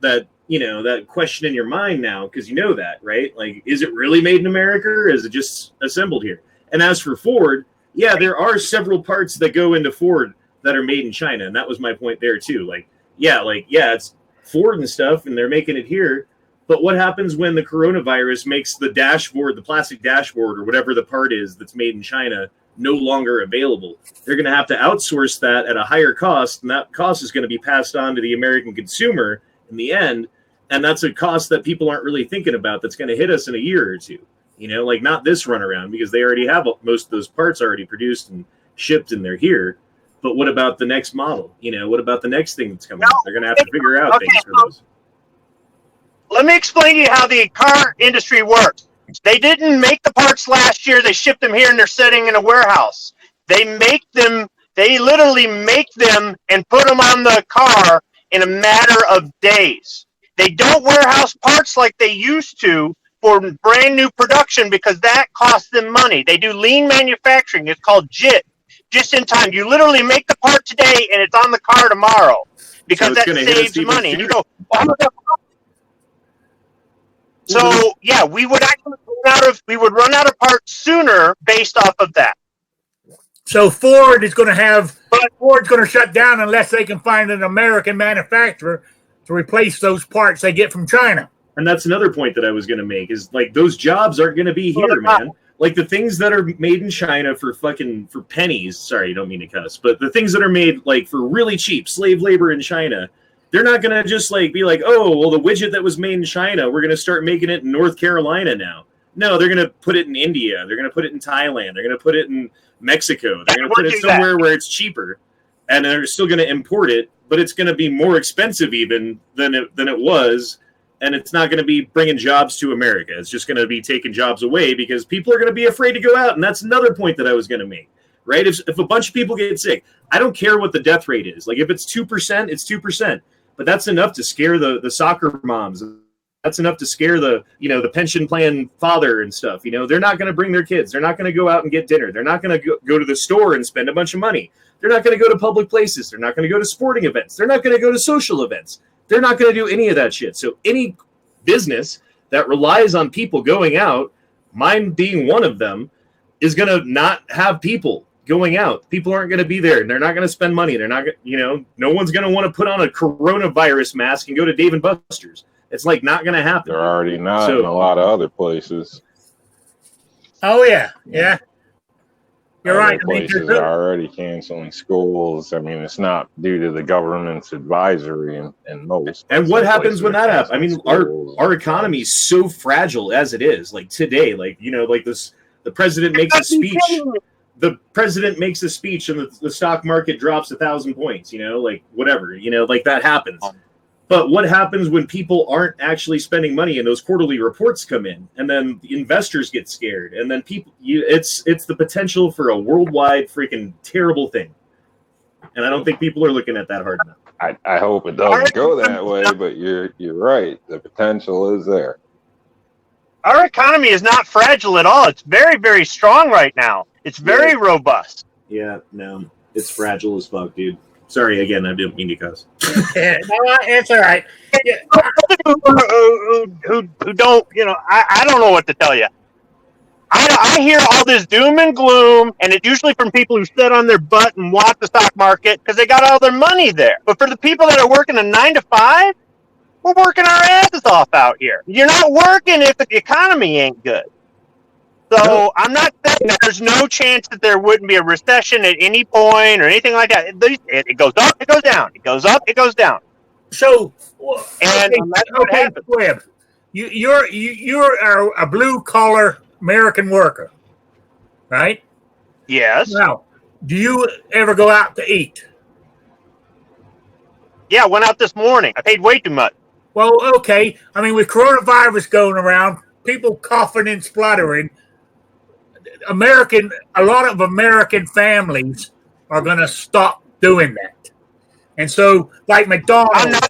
question in your mind now because you know that, right? Like, is it really made in America or is it just assembled here? And as for Ford, yeah, there are several parts that go into Ford that are made in China, and that was my point there too. It's Ford and stuff, and they're making it here. But what happens when the coronavirus makes the dashboard, the plastic dashboard, or whatever the part is that's made in China, no longer available? They're going to have to outsource that at a higher cost, and that cost is going to be passed on to the American consumer in the end. And that's a cost that people aren't really thinking about that's going to hit us in a year or two. Not this runaround because they already have most of those parts already produced and shipped and they're here. But what about the next model? What about the next thing that's coming out? They're going to have to figure out things for those. Let me explain to you how the car industry works. They didn't make the parts last year. They shipped them here and they're sitting in a warehouse. They literally make them and put them on the car in a matter of days. They don't warehouse parts like they used to for brand new production because that costs them money. They do lean manufacturing. It's called JIT. Just in time. You literally make the part today and it's on the car tomorrow because that saves money. And you go, so yeah, we would actually run out of parts sooner based off of that. So Ford's going to shut down unless they can find an American manufacturer to replace those parts they get from China. And that's another point that I was going to make is like those jobs aren't going to be here, man. Like the things that are made in China for pennies. Sorry, you don't mean to cuss, but the things that are made like for really cheap slave labor in China, they're not going to just like be like, oh, well, the widget that was made in China, we're going to start making it in North Carolina now. No, they're going to put it in India. They're going to put it in Thailand. They're going to put it in Mexico. They're going to put it somewhere where it's cheaper, and they're still going to import it, but it's going to be more expensive even than it was. And it's not going to be bringing jobs to America. It's just going to be taking jobs away because people are going to be afraid to go out. And that's another point that I was going to make, right? If a bunch of people get sick, I don't care what the death rate is. Like if it's 2%, it's 2%. But that's enough to scare the soccer moms. That's enough to scare the pension plan father and stuff. They're not going to bring their kids. They're not going to go out and get dinner. They're not going to go to the store and spend a bunch of money. They're not going to go to public places. They're not going to go to sporting events. They're not going to go to social events. They're not going to do any of that shit. So any business that relies on people going out, mine being one of them, is going to not have people going out. People aren't going to be there, and they're not going to spend money. They're not, no one's going to want to put on a coronavirus mask and go to Dave & Buster's. It's like not going to happen. They're already not in a lot of other places. Oh yeah, yeah. You're right. Places are already canceling schools. I mean, it's not due to the government's advisory in most. And what happens when that happens? I mean, our economy is so fragile as it is. Like today, the president makes a speech. The president makes a speech, and the stock market drops 1,000 points. Whatever. That happens. But what happens when people aren't actually spending money and those quarterly reports come in, and then the investors get scared, and then it's the potential for a worldwide freaking terrible thing. And I don't think people are looking at that hard enough. I hope it doesn't go that way, but you're right. The potential is there. Our economy is not fragile at all. It's very, very strong right now. It's very robust. Yeah, no, it's fragile as fuck, dude. Sorry again. I didn't mean to cuss. Yeah, no, it's all right. Yeah, who don't, I don't know what to tell you. I hear all this doom and gloom, and it's usually from people who sit on their butt and watch the stock market because they got all their money there. But for the people that are working a 9 to 5, we're working our asses off out here. You're not working if the economy ain't good. So I'm not saying that there's no chance that there wouldn't be a recession at any point or anything like that. It goes up, it goes down. It goes up, it goes down. So, And that's what happens. Webb, you're a blue collar American worker, right? Yes. Now, do you ever go out to eat? Yeah, I went out this morning. I paid way too much. Well, okay. I mean, with coronavirus going around, people coughing and spluttering, a lot of American families are going to stop doing that. And so, like McDonald's,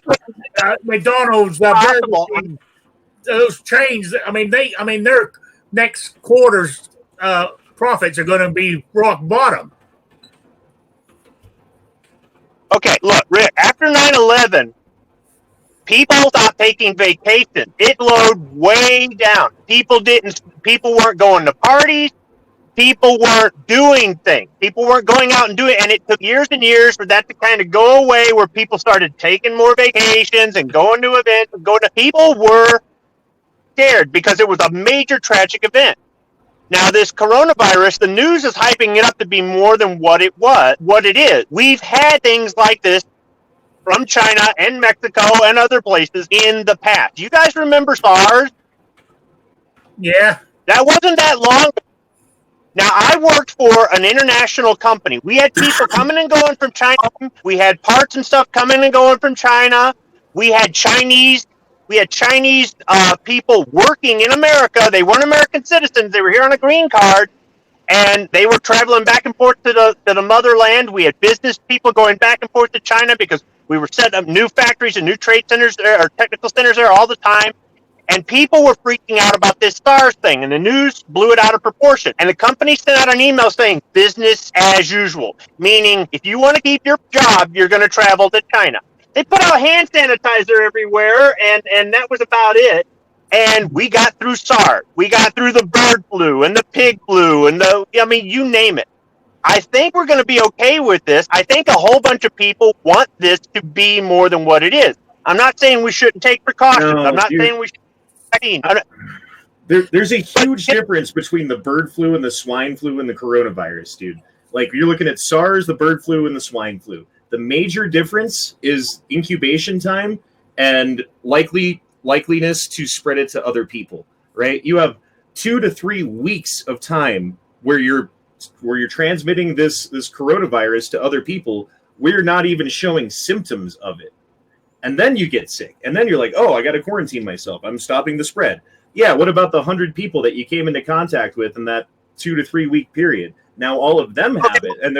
those chains. I mean, their next quarter's profits are going to be rock bottom. Okay, look, Rick. After 9/11, people stopped taking vacations. It slowed way down. People weren't going to parties. People weren't doing things. People weren't going out and doing it. And it took years and years for that to kind of go away, where people started taking more vacations and going to events and people were scared because it was a major tragic event. Now, this coronavirus, the news is hyping it up to be more than what it is. We've had things like this from China and Mexico and other places in the past. Do you guys remember SARS? Yeah. That wasn't that long ago. Now, I worked for an international company. We had people coming and going from China. We had parts and stuff coming and going from China. We had Chinese people working in America. They weren't American citizens. They were here on a green card, and they were traveling back and forth to the motherland. We had business people going back and forth to China because we were setting up new factories and new trade centers there, or technical centers there all the time. And people were freaking out about this SARS thing, and the news blew it out of proportion. And the company sent out an email saying business as usual, meaning if you want to keep your job, you're going to travel to China. They put out hand sanitizer everywhere, and that was about it. And we got through SARS. We got through the bird flu and the pig flu and you name it. I think we're going to be okay with this. I think a whole bunch of people want this to be more than what it is. I'm not saying we shouldn't take precautions. No, I'm not saying we should. There's a huge difference between the bird flu and the swine flu and the coronavirus, dude. Like, you're looking at SARS, the bird flu, and the swine flu. The major difference is incubation time and likeliness to spread it to other people, right? You have 2 to 3 weeks of time where you're transmitting this coronavirus to other people. We're not even showing symptoms of it. And then you get sick. And then you're like, oh, I got to quarantine myself. I'm stopping the spread. Yeah, what about the 100 people that you came into contact with in that 2 to 3 week period? Now all of them have it. And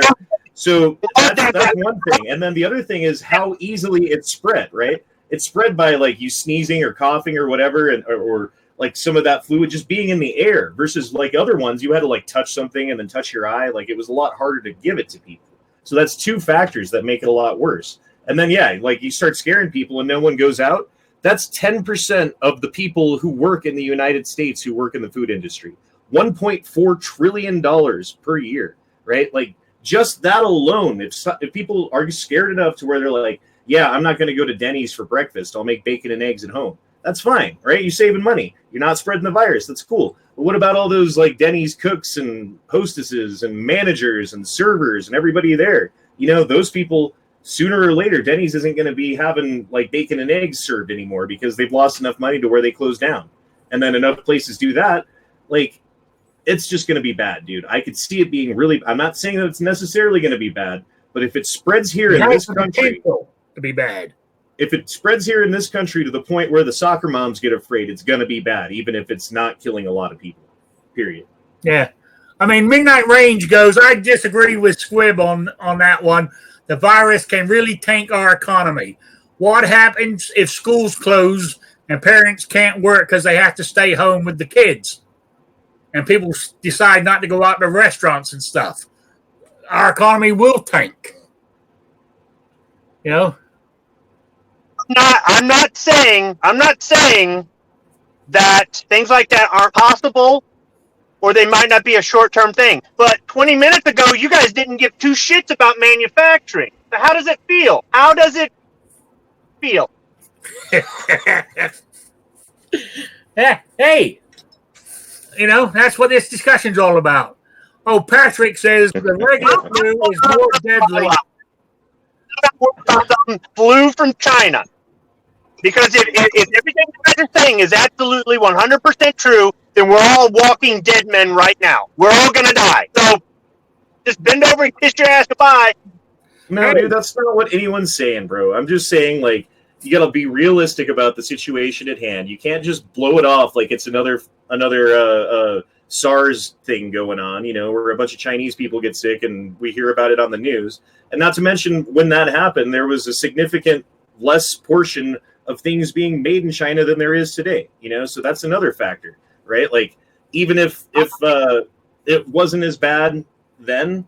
so that's one thing. And then the other thing is how easily it's spread, right? It's spread by like you sneezing or coughing or whatever, or like some of that fluid just being in the air versus like other ones, you had to like touch something and then touch your eye. Like it was a lot harder to give it to people. So that's 2 factors that make it a lot worse. And then, yeah, like you start scaring people and no one goes out. That's 10% of the people who work in the United States who work in the food industry. $1.4 trillion per year, right? Like just that alone, if people are scared enough to where they're like, yeah, I'm not going to go to Denny's for breakfast. I'll make bacon and eggs at home. That's fine, right? You're saving money. You're not spreading the virus. That's cool. But what about all those like Denny's cooks and hostesses and managers and servers and everybody there? You know, those people, sooner or later, Denny's isn't going to be having like bacon and eggs served anymore because they've lost enough money to where they close down. And then enough places do that. Like, it's just going to be bad, dude. I could see it being really, I'm not saying that it's necessarily going to be bad, but if it spreads here in this country, to be bad. If it spreads here in this country to the point where the soccer moms get afraid, it's going to be bad, even if it's not killing a lot of people, period. Yeah. I mean, Midnight Range goes, I disagree with Squibb on that one. The virus can really tank our economy. What happens if schools close and parents can't work because they have to stay home with the kids? And people decide not to go out to restaurants and stuff. Our economy will tank. You know, I'm not saying that things like that aren't possible, or they might not be a short-term thing. But 20 minutes ago, you guys didn't give two shits about manufacturing. So how does it feel? How does it feel? hey, you know, that's what this discussion's all about. Oh, Patrick says the regular flu is more deadly. Flew from China. Because if everything you guys are saying is absolutely 100% true, then we're all walking dead men right now. We're all going to die. So just bend over and kiss your ass goodbye. No, dude, that's not what anyone's saying, bro. I'm just saying, like, you gotta be realistic about the situation at hand. You can't just blow it off like it's another SARS thing going on, you know, where a bunch of Chinese people get sick and we hear about it on the news. And not to mention, when that happened, there was a significant less portion of things being made in China than there is today, you know, so that's another factor, right? Like, even if it wasn't as bad then,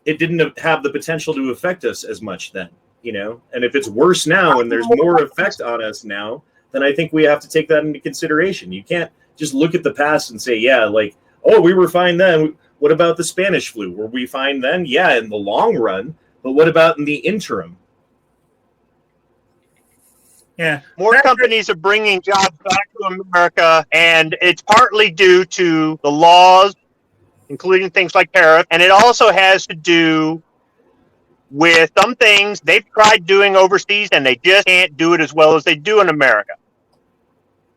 it didn't have the potential to affect us as much then, you know, and if it's worse now and there's more effect on us now, then I think we have to take that into consideration. You can't just look at the past and say, yeah, like, oh, we were fine then. What about the Spanish flu? Were we fine then? Yeah, in the long run, but what about in the interim? Yeah, more companies are bringing jobs back to America, and it's partly due to the laws, including things like tariff, and it also has to do with some things they've tried doing overseas, and they just can't do it as well as they do in America.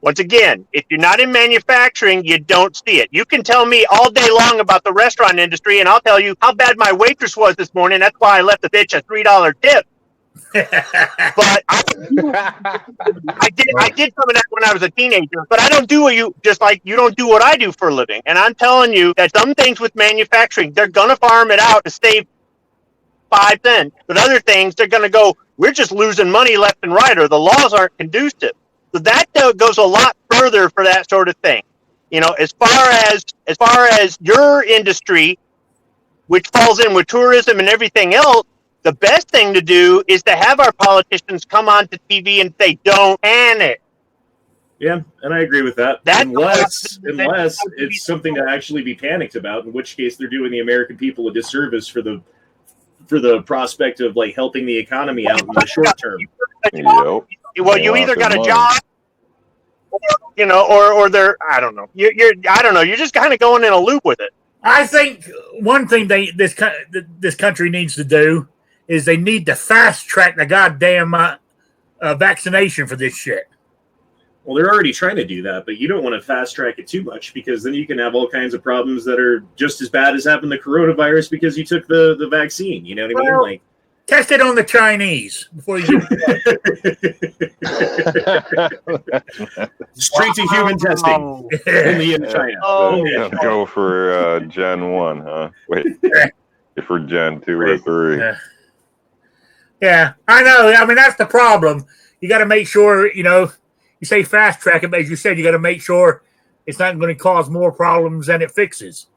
Once again, if you're not in manufacturing, you don't see it. You can tell me all day long about the restaurant industry, and I'll tell you how bad my waitress was this morning. That's why I left the bitch a $3 tip. But I did some of that when I was a teenager, but I don't do what you, just like you don't do what I do for a living. And I'm telling you that some things with manufacturing, they're going to farm it out to save 5 cents. But other things, they're going to go, we're just losing money left and right, or the laws aren't conducive. So that goes a lot further for that sort of thing. You know, as far as your industry, which falls in with tourism and everything else, the best thing to do is to have our politicians come onto TV and say, don't panic. Yeah, and I agree with that. Unless it's something to actually be panicked about, in which case they're doing the American people a disservice for the prospect of like helping the economy out in the short term. Yep. Well, you either got a job, you know, or they're, I don't know. I don't know. You're just kind of going in a loop with it. I think one thing this country needs to do is they need to fast track the goddamn vaccination for this shit. Well, they're already trying to do that, but you don't want to fast track it too much because then you can have all kinds of problems that are just as bad as having the coronavirus because you took the vaccine. You know what I mean? Like, test it on the Chinese before you. Straight to human testing. Only in China. Go for Gen 1, huh? Wait, for Gen 2 or 3. Yeah, I know. I mean, that's the problem. You got to make sure, you know, you say fast track it, but as you said, you got to make sure it's not going to cause more problems than it fixes.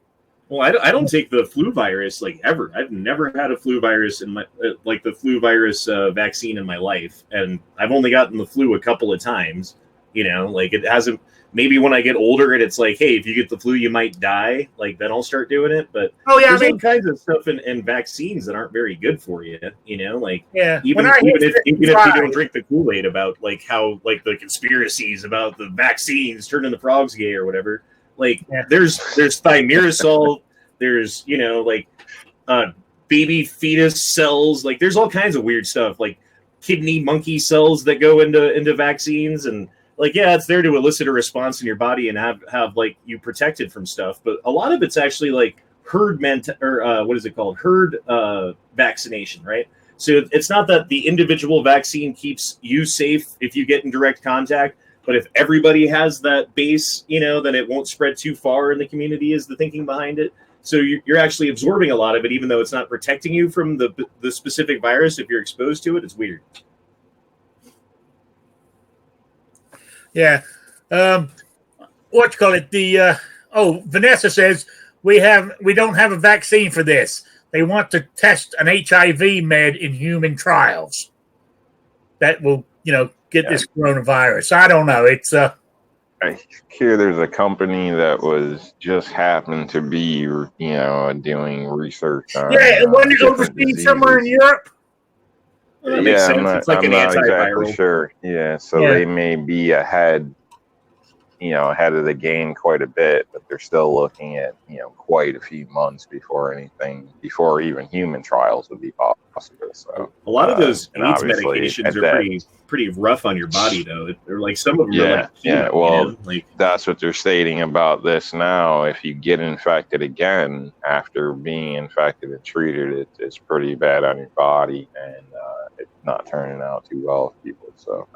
Well, I don't take the flu virus like ever. I've never had a flu virus in my like the flu virus vaccine in my life, and I've only gotten the flu a couple of times. You know, like it hasn't. Maybe when I get older and it's like, hey, if you get the flu, you might die. Like then I'll start doing it. But there's all kinds of stuff in vaccines that aren't very good for you. You know, like even if you don't drink the Kool-Aid about like how like the conspiracies about the vaccines turning the frogs gay or whatever. Like there's thimerosal, there's, you know, like baby fetus cells, like there's all kinds of weird stuff, like kidney monkey cells that go into vaccines, and like it's there to elicit a response in your body and have like you protected from stuff, but a lot of it's actually like herd vaccination, right? So it's not that the individual vaccine keeps you safe if you get in direct contact. But if everybody has that base, you know, then it won't spread too far in the community is the thinking behind it. So you're actually absorbing a lot of it, even though it's not protecting you from the specific virus. If you're exposed to it, it's weird. Yeah. What you call it? Vanessa says we don't have a vaccine for this. They want to test an HIV med in human trials. that will, get this coronavirus. I don't know. It's I hear there's a company that was just happened to be, doing research on. wasn't it different overseas somewhere in diseases. Europe? Well, that makes sense. It's like I'm an not exactly antiviral. sure. Yeah, so Yeah. they may be ahead of the game quite a bit, but they're still looking at, quite a few months before even human trials would be possible. So A lot of those and AIDS obviously medications at are that- pretty rough on your body, though. They're like some of them are like Yeah. chemo, Well, like that's what they're stating about this now. If you get infected again after being infected and treated, it's pretty bad on your body, and it's not turning out too well for people. So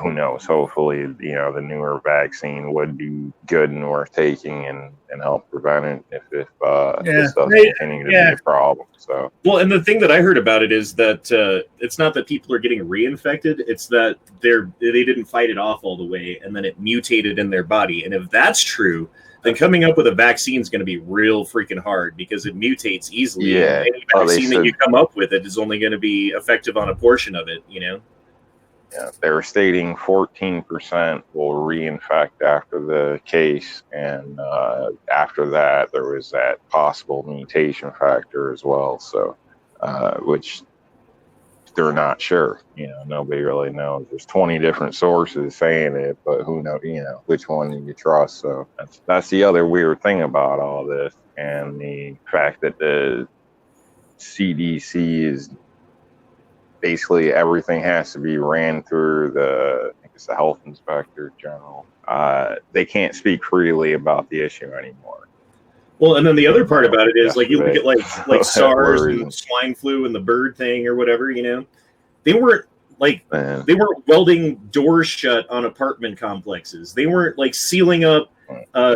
who knows? Hopefully, the newer vaccine would be good and worth taking and help prevent it if this doesn't continue to be a problem. So well, and the thing that I heard about it is that it's not that people are getting reinfected; it's that they didn't fight it off all the way, and then it mutated in their body. And if that's true, then coming up with a vaccine is going to be real freaking hard because it mutates easily. Yeah. And any vaccine that you come up with it is only going to be effective on a portion of it. Yeah, they were stating 14% will reinfect after the case, and after that, there was that possible mutation factor as well. So, which they're not sure. Nobody really knows. There's 20 different sources saying it, but who knows? Which one do you trust? So that's the other weird thing about all this, and the fact that the CDC is. Basically, everything has to be ran through I think it's the health inspector general. They can't speak freely about the issue anymore. Well, and then the other part about it is, like, you look at like SARS worries. and swine flu and the bird thing or whatever. They weren't Man. they weren't welding doors shut on apartment complexes. They weren't like sealing up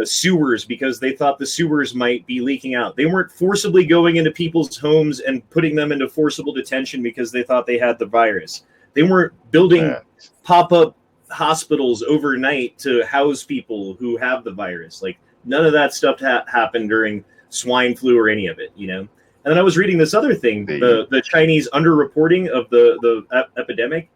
sewers because they thought the sewers might be leaking out. They weren't forcibly going into people's homes and putting them into forcible detention because they thought they had the virus. They weren't building pop-up hospitals overnight to house people who have the virus. Like, none of that stuff happened during swine flu or any of it, And then I was reading this other thing, the Chinese underreporting of the epidemic.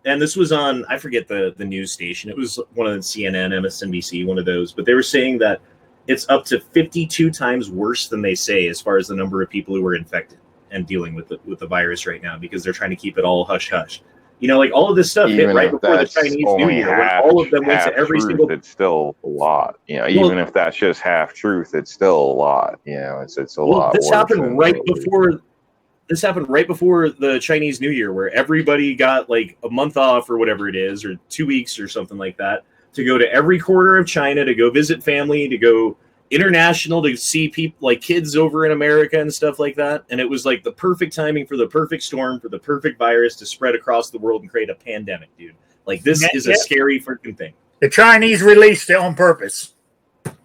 And this was on, I forget the news station. It was one of the CNN, MSNBC, one of those. But they were saying that it's up to 52 times worse than they say as far as the number of people who are infected and dealing with the virus right now because they're trying to keep it all hush-hush. Like all of this stuff hit right before the Chinese New Year when all of them went to every single... It's still a lot. Even if that's just half truth, it's still a lot. It's a lot This worse happened right before... This happened right before the Chinese New Year, where everybody got like a month off or whatever it is, or 2 weeks or something like that, to go to every corner of China, to go visit family, to go international, to see people like kids over in America and stuff like that. And it was like the perfect timing for the perfect storm, for the perfect virus to spread across the world and create a pandemic, dude. Like, this is a scary freaking thing. The Chinese released it on purpose.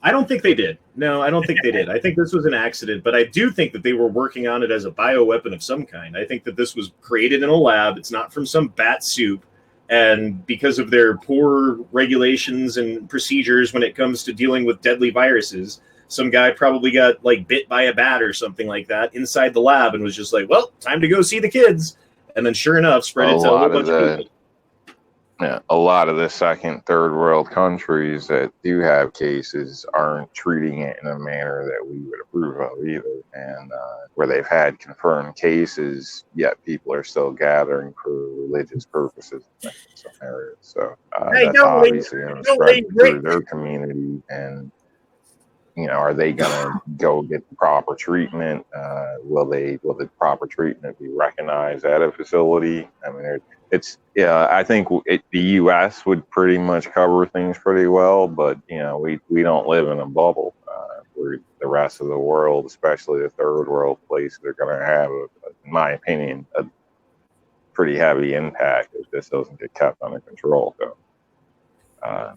I don't think they did. No, I don't think they did. I think this was an accident, but I do think that they were working on it as a bioweapon of some kind. I think that this was created in a lab. It's not from some bat soup. And because of their poor regulations and procedures when it comes to dealing with deadly viruses, some guy probably got like bit by a bat or something like that inside the lab and was just like, well, time to go see the kids. And then sure enough, spread it to a whole bunch of people. Yeah, a lot of the second, third world countries that do have cases aren't treating it in a manner that we would approve of either. And where they've had confirmed cases, yet people are still gathering for religious purposes in some areas. So that's obviously going to spread through their community. And, are they going to go get the proper treatment? Will the proper treatment be recognized at a facility? I mean, I think the U.S. would pretty much cover things pretty well, but we don't live in a bubble. Where the rest of the world, especially the third world places, are going to have, in my opinion, a pretty heavy impact if this doesn't get kept under control. So,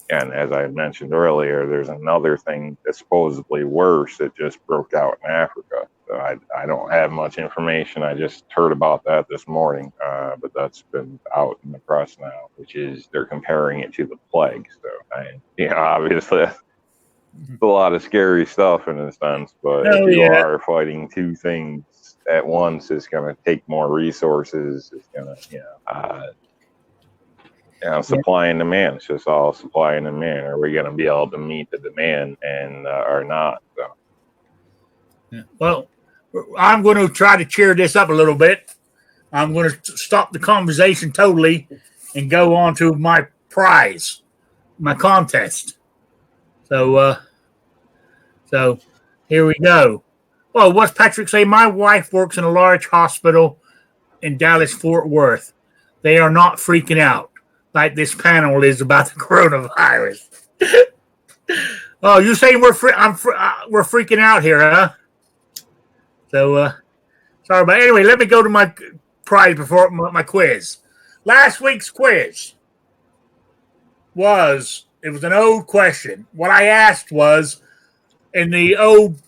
and as I mentioned earlier, there's another thing that's supposedly worse that just broke out in Africa. So I don't have much information. I just heard about that this morning, but that's been out in the press now, which is they're comparing it to the plague. So, obviously, it's a lot of scary stuff in a sense, but if you are fighting two things at once is going to take more resources. It's going to, supply and demand. It's just all supply and demand. Are we going to be able to meet the demand and or not? So. Yeah. Well, I'm going to try to cheer this up a little bit. I'm going to stop the conversation totally and go on to my prize, my contest. So here we go. Oh, what's Patrick say? My wife works in a large hospital in Dallas, Fort Worth. They are not freaking out like this panel is about the coronavirus. Oh, you saying we're freaking out here, huh? So, sorry, but anyway, let me go to my prize before my quiz. Last week's quiz was an old question. What I asked was, in the old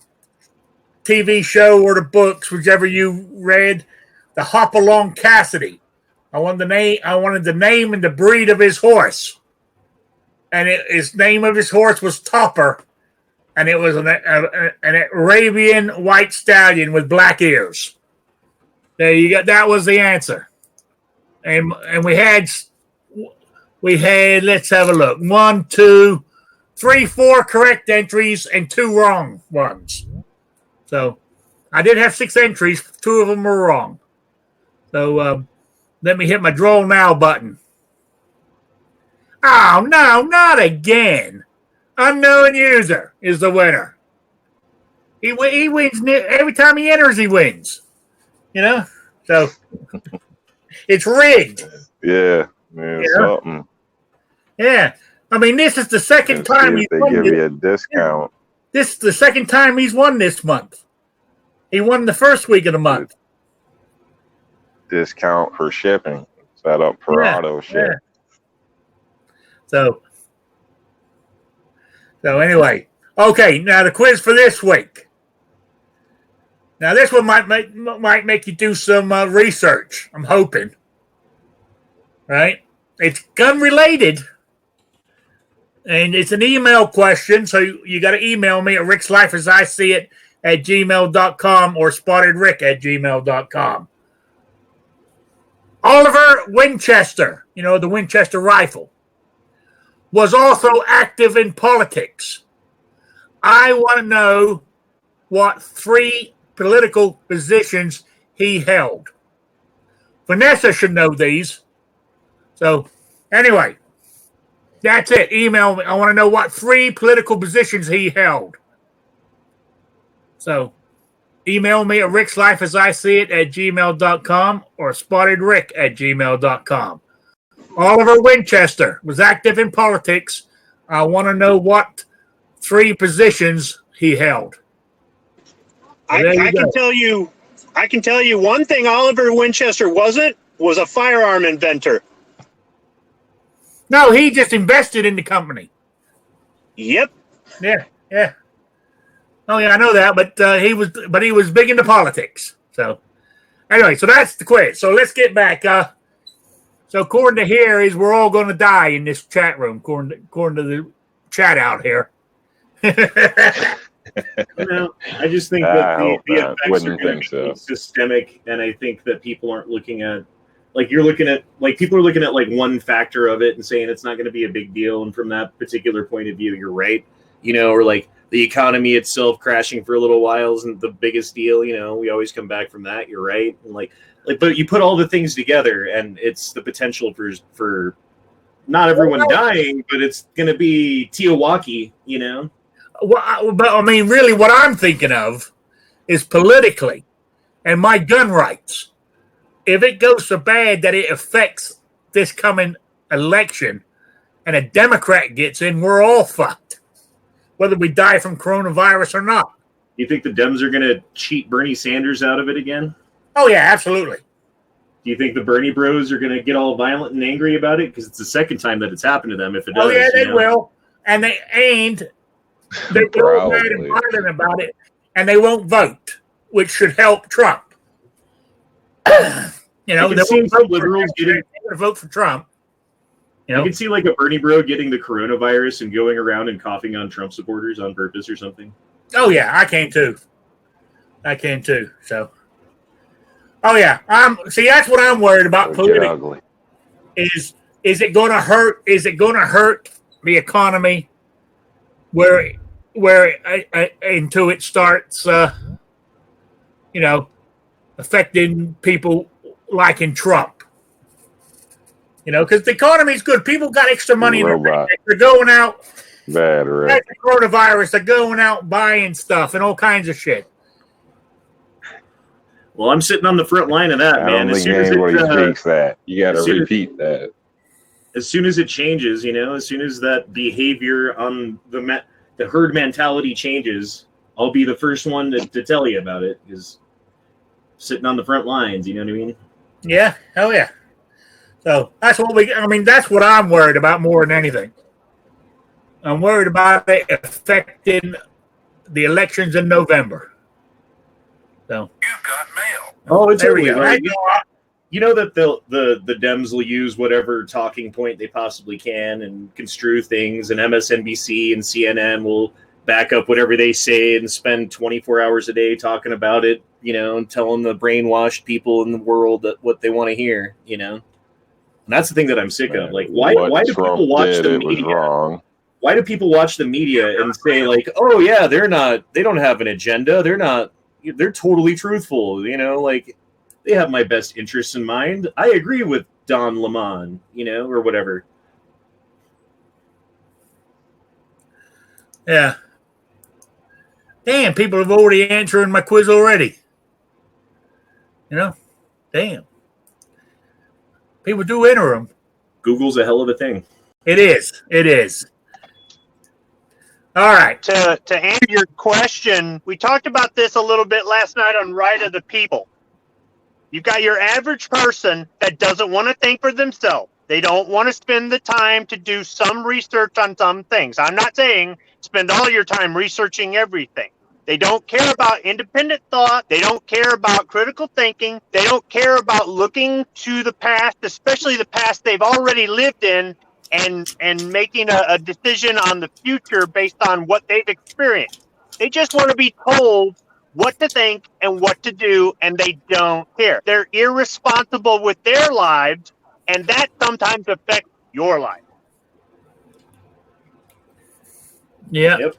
TV show or the books, whichever you read, the Hopalong Cassidy. I wanted the name and the breed of his horse, and his name of his horse was Topper, and it was an Arabian white stallion with black ears. There you go. That was the answer, and we had. Let's have a look. 1, 2, 3, 4 correct entries and 2 wrong ones. So I did have 6 entries. 2 of them were wrong. So let me hit my draw now button. Oh, no, not again. Unknown user is the winner. He wins every time he enters, he wins. You know? So it's rigged. Yeah. Something. Yeah. I mean, this is the second time he's won. They give you a discount. This is the second time he's won this month. He won the first week of the month. Discount for shipping. Set up for auto ship. Yeah. So anyway. Okay, now the quiz for this week. Now this one might make you do some research. I'm hoping. Right? It's gun related. And it's an email question, so you got to email me at rickslifeasiseeit@gmail.com or spottedrick@gmail.com. Oliver Winchester, the Winchester rifle, was also active in politics. I want to know what 3 political positions he held. Vanessa should know these. So, anyway. That's it. Email me. I want to know what 3 political positions he held. So, email me at rickslifeasiseeit@gmail.com or spottedrick@gmail.com. Oliver Winchester was active in politics. I want to know what 3 positions he held. So I can tell you one thing Oliver Winchester was a firearm inventor. No, he just invested in the company. Yep. Yeah. Oh yeah, I know that, but he was big into politics. So anyway, so that's the quiz. So let's get back. So according to here is we're all going to die in this chat room. According to the chat out here. No, I just think that the effects are going to be systemic, and I think that people aren't looking at. People are looking at like one factor of it and saying it's not going to be a big deal. And from that particular point of view, you're right. Or like the economy itself crashing for a little while isn't the biggest deal. We always come back from that. You're right. And but you put all the things together and it's the potential for not everyone dying, but it's going to be Teowaki, Well, but I mean, really what I'm thinking of is politically and my gun rights. If it goes so bad that it affects this coming election and a Democrat gets in, we're all fucked, whether we die from coronavirus or not. You think the Dems are going to cheat Bernie Sanders out of it again? Oh, yeah, absolutely. Do you think the Bernie bros are going to get all violent and angry about it? Because it's the second time that it's happened to them, if it does. Oh, yeah, they will. And they're all mad and violent about it, and they won't vote, which should help Trump. They won't vote for Trump. I can see like a Bernie bro getting the coronavirus and going around and coughing on Trump supporters on purpose or something. Oh yeah, I can too. So Oh yeah. See, that's what I'm worried about. It'll get Politically, ugly. is it going to hurt? Is it going to hurt the economy? Where until it starts, affecting people liking Trump. Because the economy's good. People got extra money in their Robot. bank. They're going out. Bad, right? Like the coronavirus, they're going out buying stuff and all kinds of shit. Well, I'm sitting on the front line of that, I man. don't As think soon as anybody it, speaks that. You got as to soon as- repeat that. as soon as it changes, as soon as that behavior on the herd mentality changes, I'll be the first one to tell you about it, because sitting on the front lines, you know what I mean? Yeah, hell yeah. So that's that's what I'm worried about more than anything. I'm worried about it affecting the elections in November. So You've got mail. Oh, it's there we totally go. right. You know that the Dems will use whatever talking point they possibly can and construe things, and MSNBC and CNN will back up whatever they say and spend 24 hours a day talking about it, and telling the brainwashed people in the world that what they want to hear, And that's the thing that I'm sick of. Like, why do Trump people watch did, the it was media? wrong. Why do people watch the media and say like, oh yeah, they don't have an agenda. They're totally truthful. Like they have my best interests in mind. I agree with Don Lemon, or whatever. Yeah. Damn, people have already answered my quiz already. Damn. People do enter them. Google's a hell of a thing. It is. It is. All right. To answer your question, we talked about this a little bit last night on Right of the People. You've got your average person that doesn't want to think for themselves. They don't want to spend the time to do some research on some things. I'm not saying spend all your time researching everything. They don't care about independent thought. They don't care about critical thinking. They don't care about looking to the past, especially the past they've already lived in, and making a decision on the future based on what they've experienced. They just want to be told what to think and what to do, and they don't care. They're irresponsible with their lives, and that sometimes affects your life. Yeah. Yep.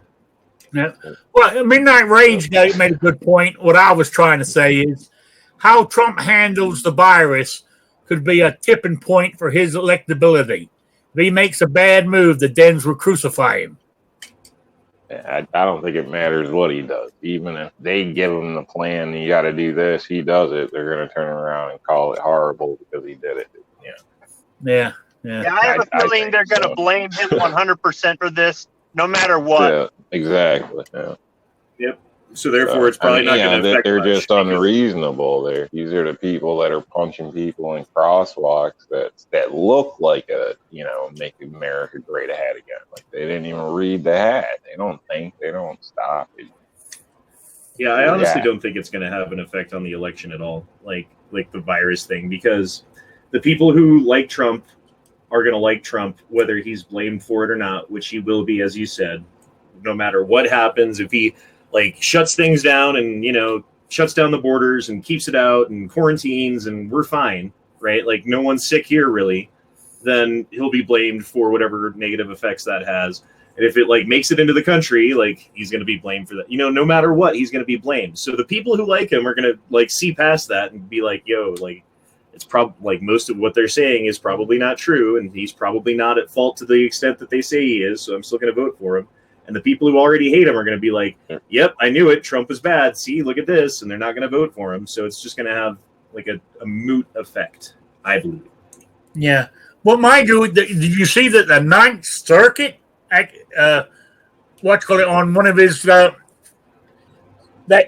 Yeah. Well, Midnight Rage made a good point. What I was trying to say is how Trump handles the virus could be a tipping point for his electability. If he makes a bad move, the Dems will crucify him. I don't think it matters what he does. Even if they give him the plan, you got to do this, he does it, they're going to turn around and call it horrible because he did it. Yeah. Yeah, I have a I feeling think they're going to so. blame him 100% for this, no matter what. Yeah, exactly. Yeah. So therefore, it's probably not going to affect. They're much just because- unreasonable. These are the people that are punching people in crosswalks that look like make America great ahead again. Like they didn't even read the hat. They don't think. They don't stop. Yeah, I honestly Yeah. don't think it's going to have an effect on the election at all, like the virus thing, because the people who like Trump are going to like Trump whether he's blamed for it or not, which he will be, as you said, no matter what happens. If he shuts things down and shuts down the borders and keeps it out and quarantines and we're fine, right? Like no one's sick here really, then he'll be blamed for whatever negative effects that has. And if it makes it into the country, he's going to be blamed for that. No matter what, he's going to be blamed. So the people who like him are going to see past that and be like, yo, it's probably most of what they're saying is probably not true. And he's probably not at fault to the extent that they say he is. So I'm still going to vote for him. And the people who already hate him are going to be like, yep, I knew it. Trump is bad. See, look at this. And they're not going to vote for him. So it's just going to have a moot effect, I believe. Yeah. Well, mind you, did you see that the Ninth Circuit, on one of his, that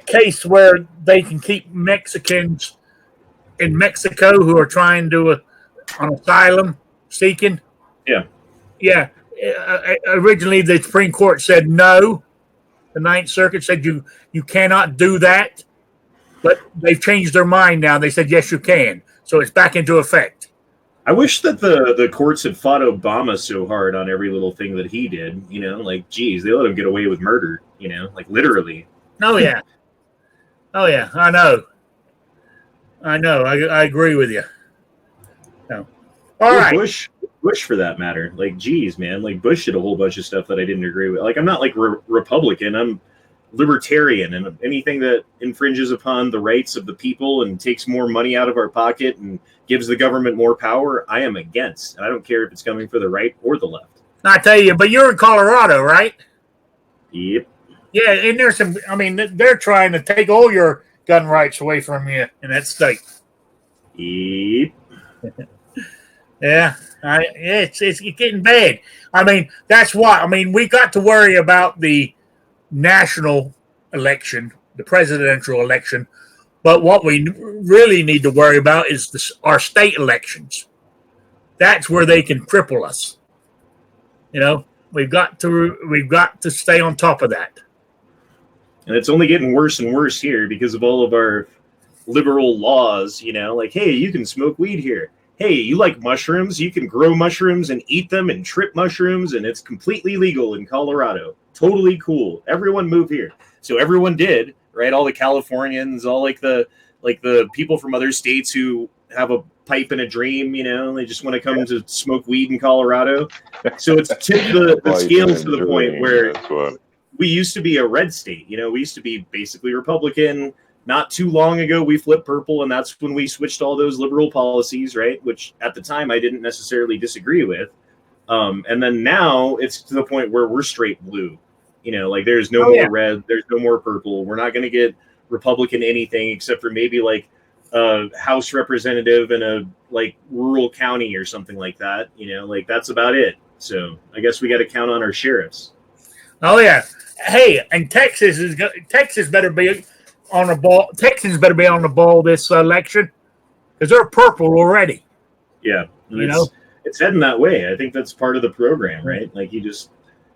case where they can keep Mexicans in Mexico who are trying to, on asylum seeking? Yeah. Yeah. Originally, the Supreme Court said no. The Ninth Circuit said you cannot do that, but they've changed their mind now. They said yes, you can. So it's back into effect. I wish that the courts had fought Obama so hard on every little thing that he did. Geez, they let him get away with murder. Literally. Oh yeah, oh yeah. I know. I know. I agree with you. So, all Or right. Bush for that matter. Like, geez, man, like Bush did a whole bunch of stuff that I didn't agree with. Like, I'm not like Republican. I'm libertarian, and anything that infringes upon the rights of the people and takes more money out of our pocket and gives the government more power, I am against. And I don't care if it's coming for the right or the left. I tell you, but you're in Colorado, right? Yep. Yeah, and there's some. I mean, they're trying to take all your gun rights away from you in that state. Yep. Yeah, it's getting bad. I mean, that's why. I mean, we got to worry about the national election, the presidential election, but what we really need to worry about is our state elections. That's where they can cripple us. You know, we've got to stay on top of that. And it's only getting worse and worse here because of all of our liberal laws, you know, like, hey, you can smoke weed here. Hey, you like mushrooms? You can grow mushrooms and eat them and trip mushrooms, and it's completely legal in Colorado. Totally cool. Everyone move here. So everyone did, right? All the Californians, all like the people from other states who have a pipe and a dream, you know, they just want to come to smoke weed in Colorado. So it's tipped the scales to the point where we used to be a red state. You know, we used to be basically Republican. Not too long ago, we flipped purple, and that's when we switched all those liberal policies, right? Which at the time I didn't necessarily disagree with. And then now it's to the point where we're straight blue. You know, like there's no more red, there's no more purple. We're not going to get Republican anything except for maybe like a House representative in a like rural county or something like that. You know, like that's about it. So I guess we got to count on our sheriffs. Oh yeah. Hey, and Texas better be on the ball. Texans better be on the ball this election because they're purple already. Yeah, and it's heading that way. I think that's part of the program, right? Like you just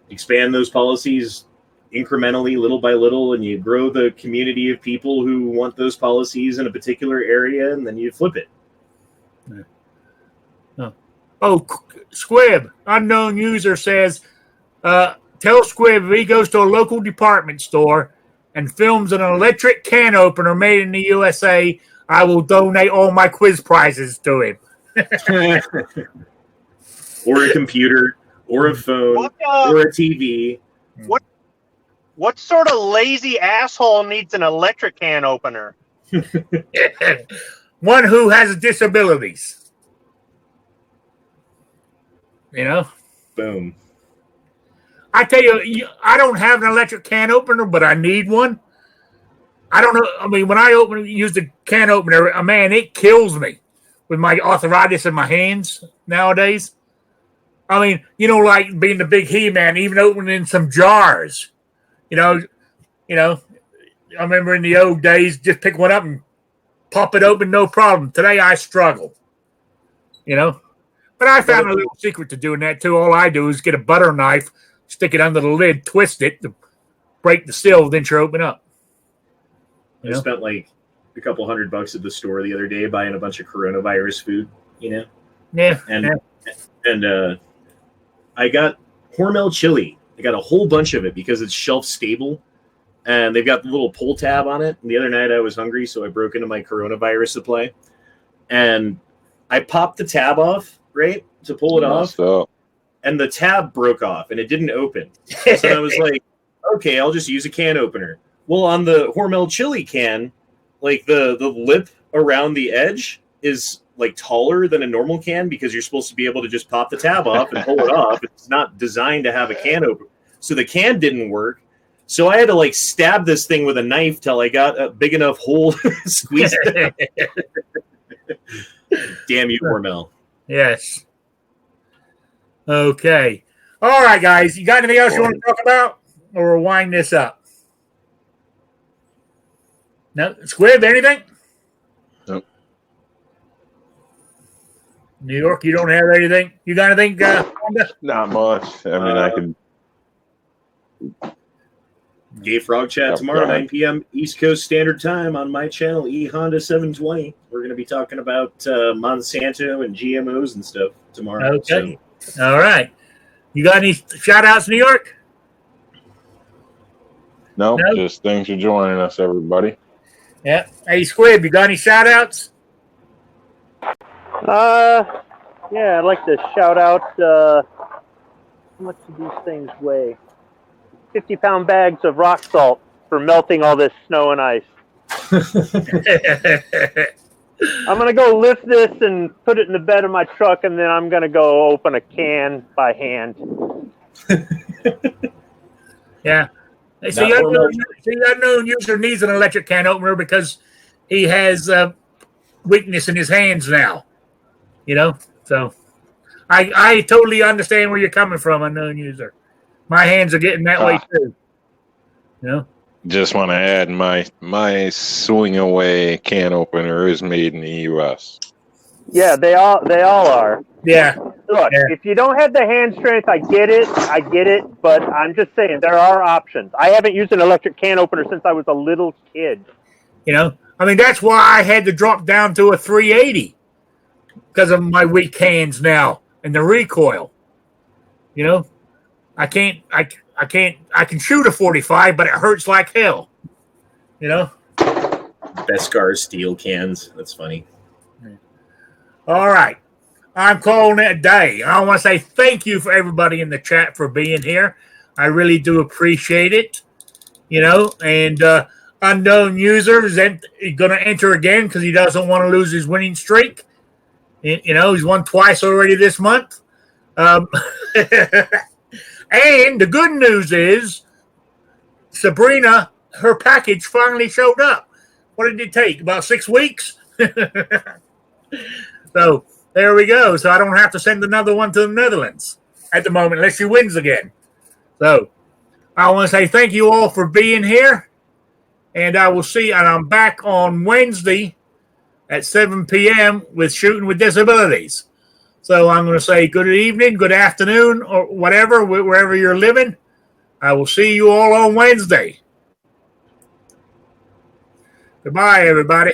expand those policies incrementally, little by little, and you grow the community of people who want those policies in a particular area, and then you flip it. Oh, Squib, unknown user says, tell Squib if he goes to a local department store and films an electric can opener made in the USA, I will donate all my quiz prizes to him. Or a computer, or a phone, or a TV. What sort of lazy asshole needs an electric can opener? One who has disabilities. You know? Boom. I tell you, I don't have an electric can opener, but I need one. I don't know. I mean, when I use the can opener, man, it kills me with my arthritis in my hands nowadays. I mean, you know, like being the big He-Man, even opening some jars. You know, I remember in the old days, just pick one up and pop it open, no problem. Today, I struggle. You know? But I found a little secret to doing that, too. All I do is get a butter knife, stick it under the lid, twist it to break the seal, then you open up. I spent like a couple $100 at the store the other day buying a bunch of coronavirus food, you know? Yeah. And I got Hormel chili. I got a whole bunch of it because it's shelf stable. And they've got the little pull tab on it. And the other night I was hungry, so I broke into my coronavirus supply. And I popped the tab off, right, to pull it off. And the tab broke off and it didn't open. So I was like, okay, I'll just use a can opener. Well, on the Hormel chili can, like the lip around the edge is like taller than a normal can because you're supposed to be able to just pop the tab off and pull it off. It's not designed to have a can opener. So the can didn't work. So I had to like stab this thing with a knife till I got a big enough hole squeezed it out. Damn you, Hormel. Yes. Okay. All right, guys. You got anything else you want to talk about? Or we'll wind this up? No? Squib, anything? Nope. New York, you don't have anything? You got anything? Not much. I mean, I could. Gay Frog Chat tomorrow, 9 p.m. East Coast Standard Time on my channel, Honda 720. We're going to be talking about Monsanto and GMOs and stuff tomorrow. Okay. So. All right. You got any shout-outs, New York? No, just thanks for joining us, everybody. Yeah. Hey, Squib, you got any shout-outs? Yeah, I'd like to shout out. How much do these things weigh? 50-pound bags of rock salt for melting all this snow and ice. I'm gonna go lift this and put it in the bed of my truck, and then I'm gonna go open a can by hand. Yeah. See, unknown user needs an electric can opener because he has weakness in his hands now. You know, so I totally understand where you're coming from, unknown user. My hands are getting that way too. You know. Just want to add my swing away can opener is made in the U.S. Yeah, they all are. Yeah. Look, if you don't have the hand strength, I get it, but I'm just saying there are options. I haven't used an electric can opener since I was a little kid. You know, I mean, that's why I had to drop down to a 380 because of my weak hands now and the recoil. You know, I can shoot a 45, but it hurts like hell. You know. Beskar steel cans. That's funny. All right. I'm calling it a day. I want to say thank you for everybody in the chat for being here. I really do appreciate it. You know, and unknown user is going to enter again because he doesn't want to lose his winning streak. You know, he's won twice already this month. And the good news is Sabrina, her package finally showed up. What did it take? About 6 weeks? So there we go. So I don't have to send another one to the Netherlands at the moment unless she wins again. So I want to say thank you all for being here. And I will see, and I'm back on Wednesday at 7 p.m. with Shooting with Disabilities. So I'm going to say good evening, good afternoon, or whatever, wherever you're living. I will see you all on Wednesday. Goodbye, everybody.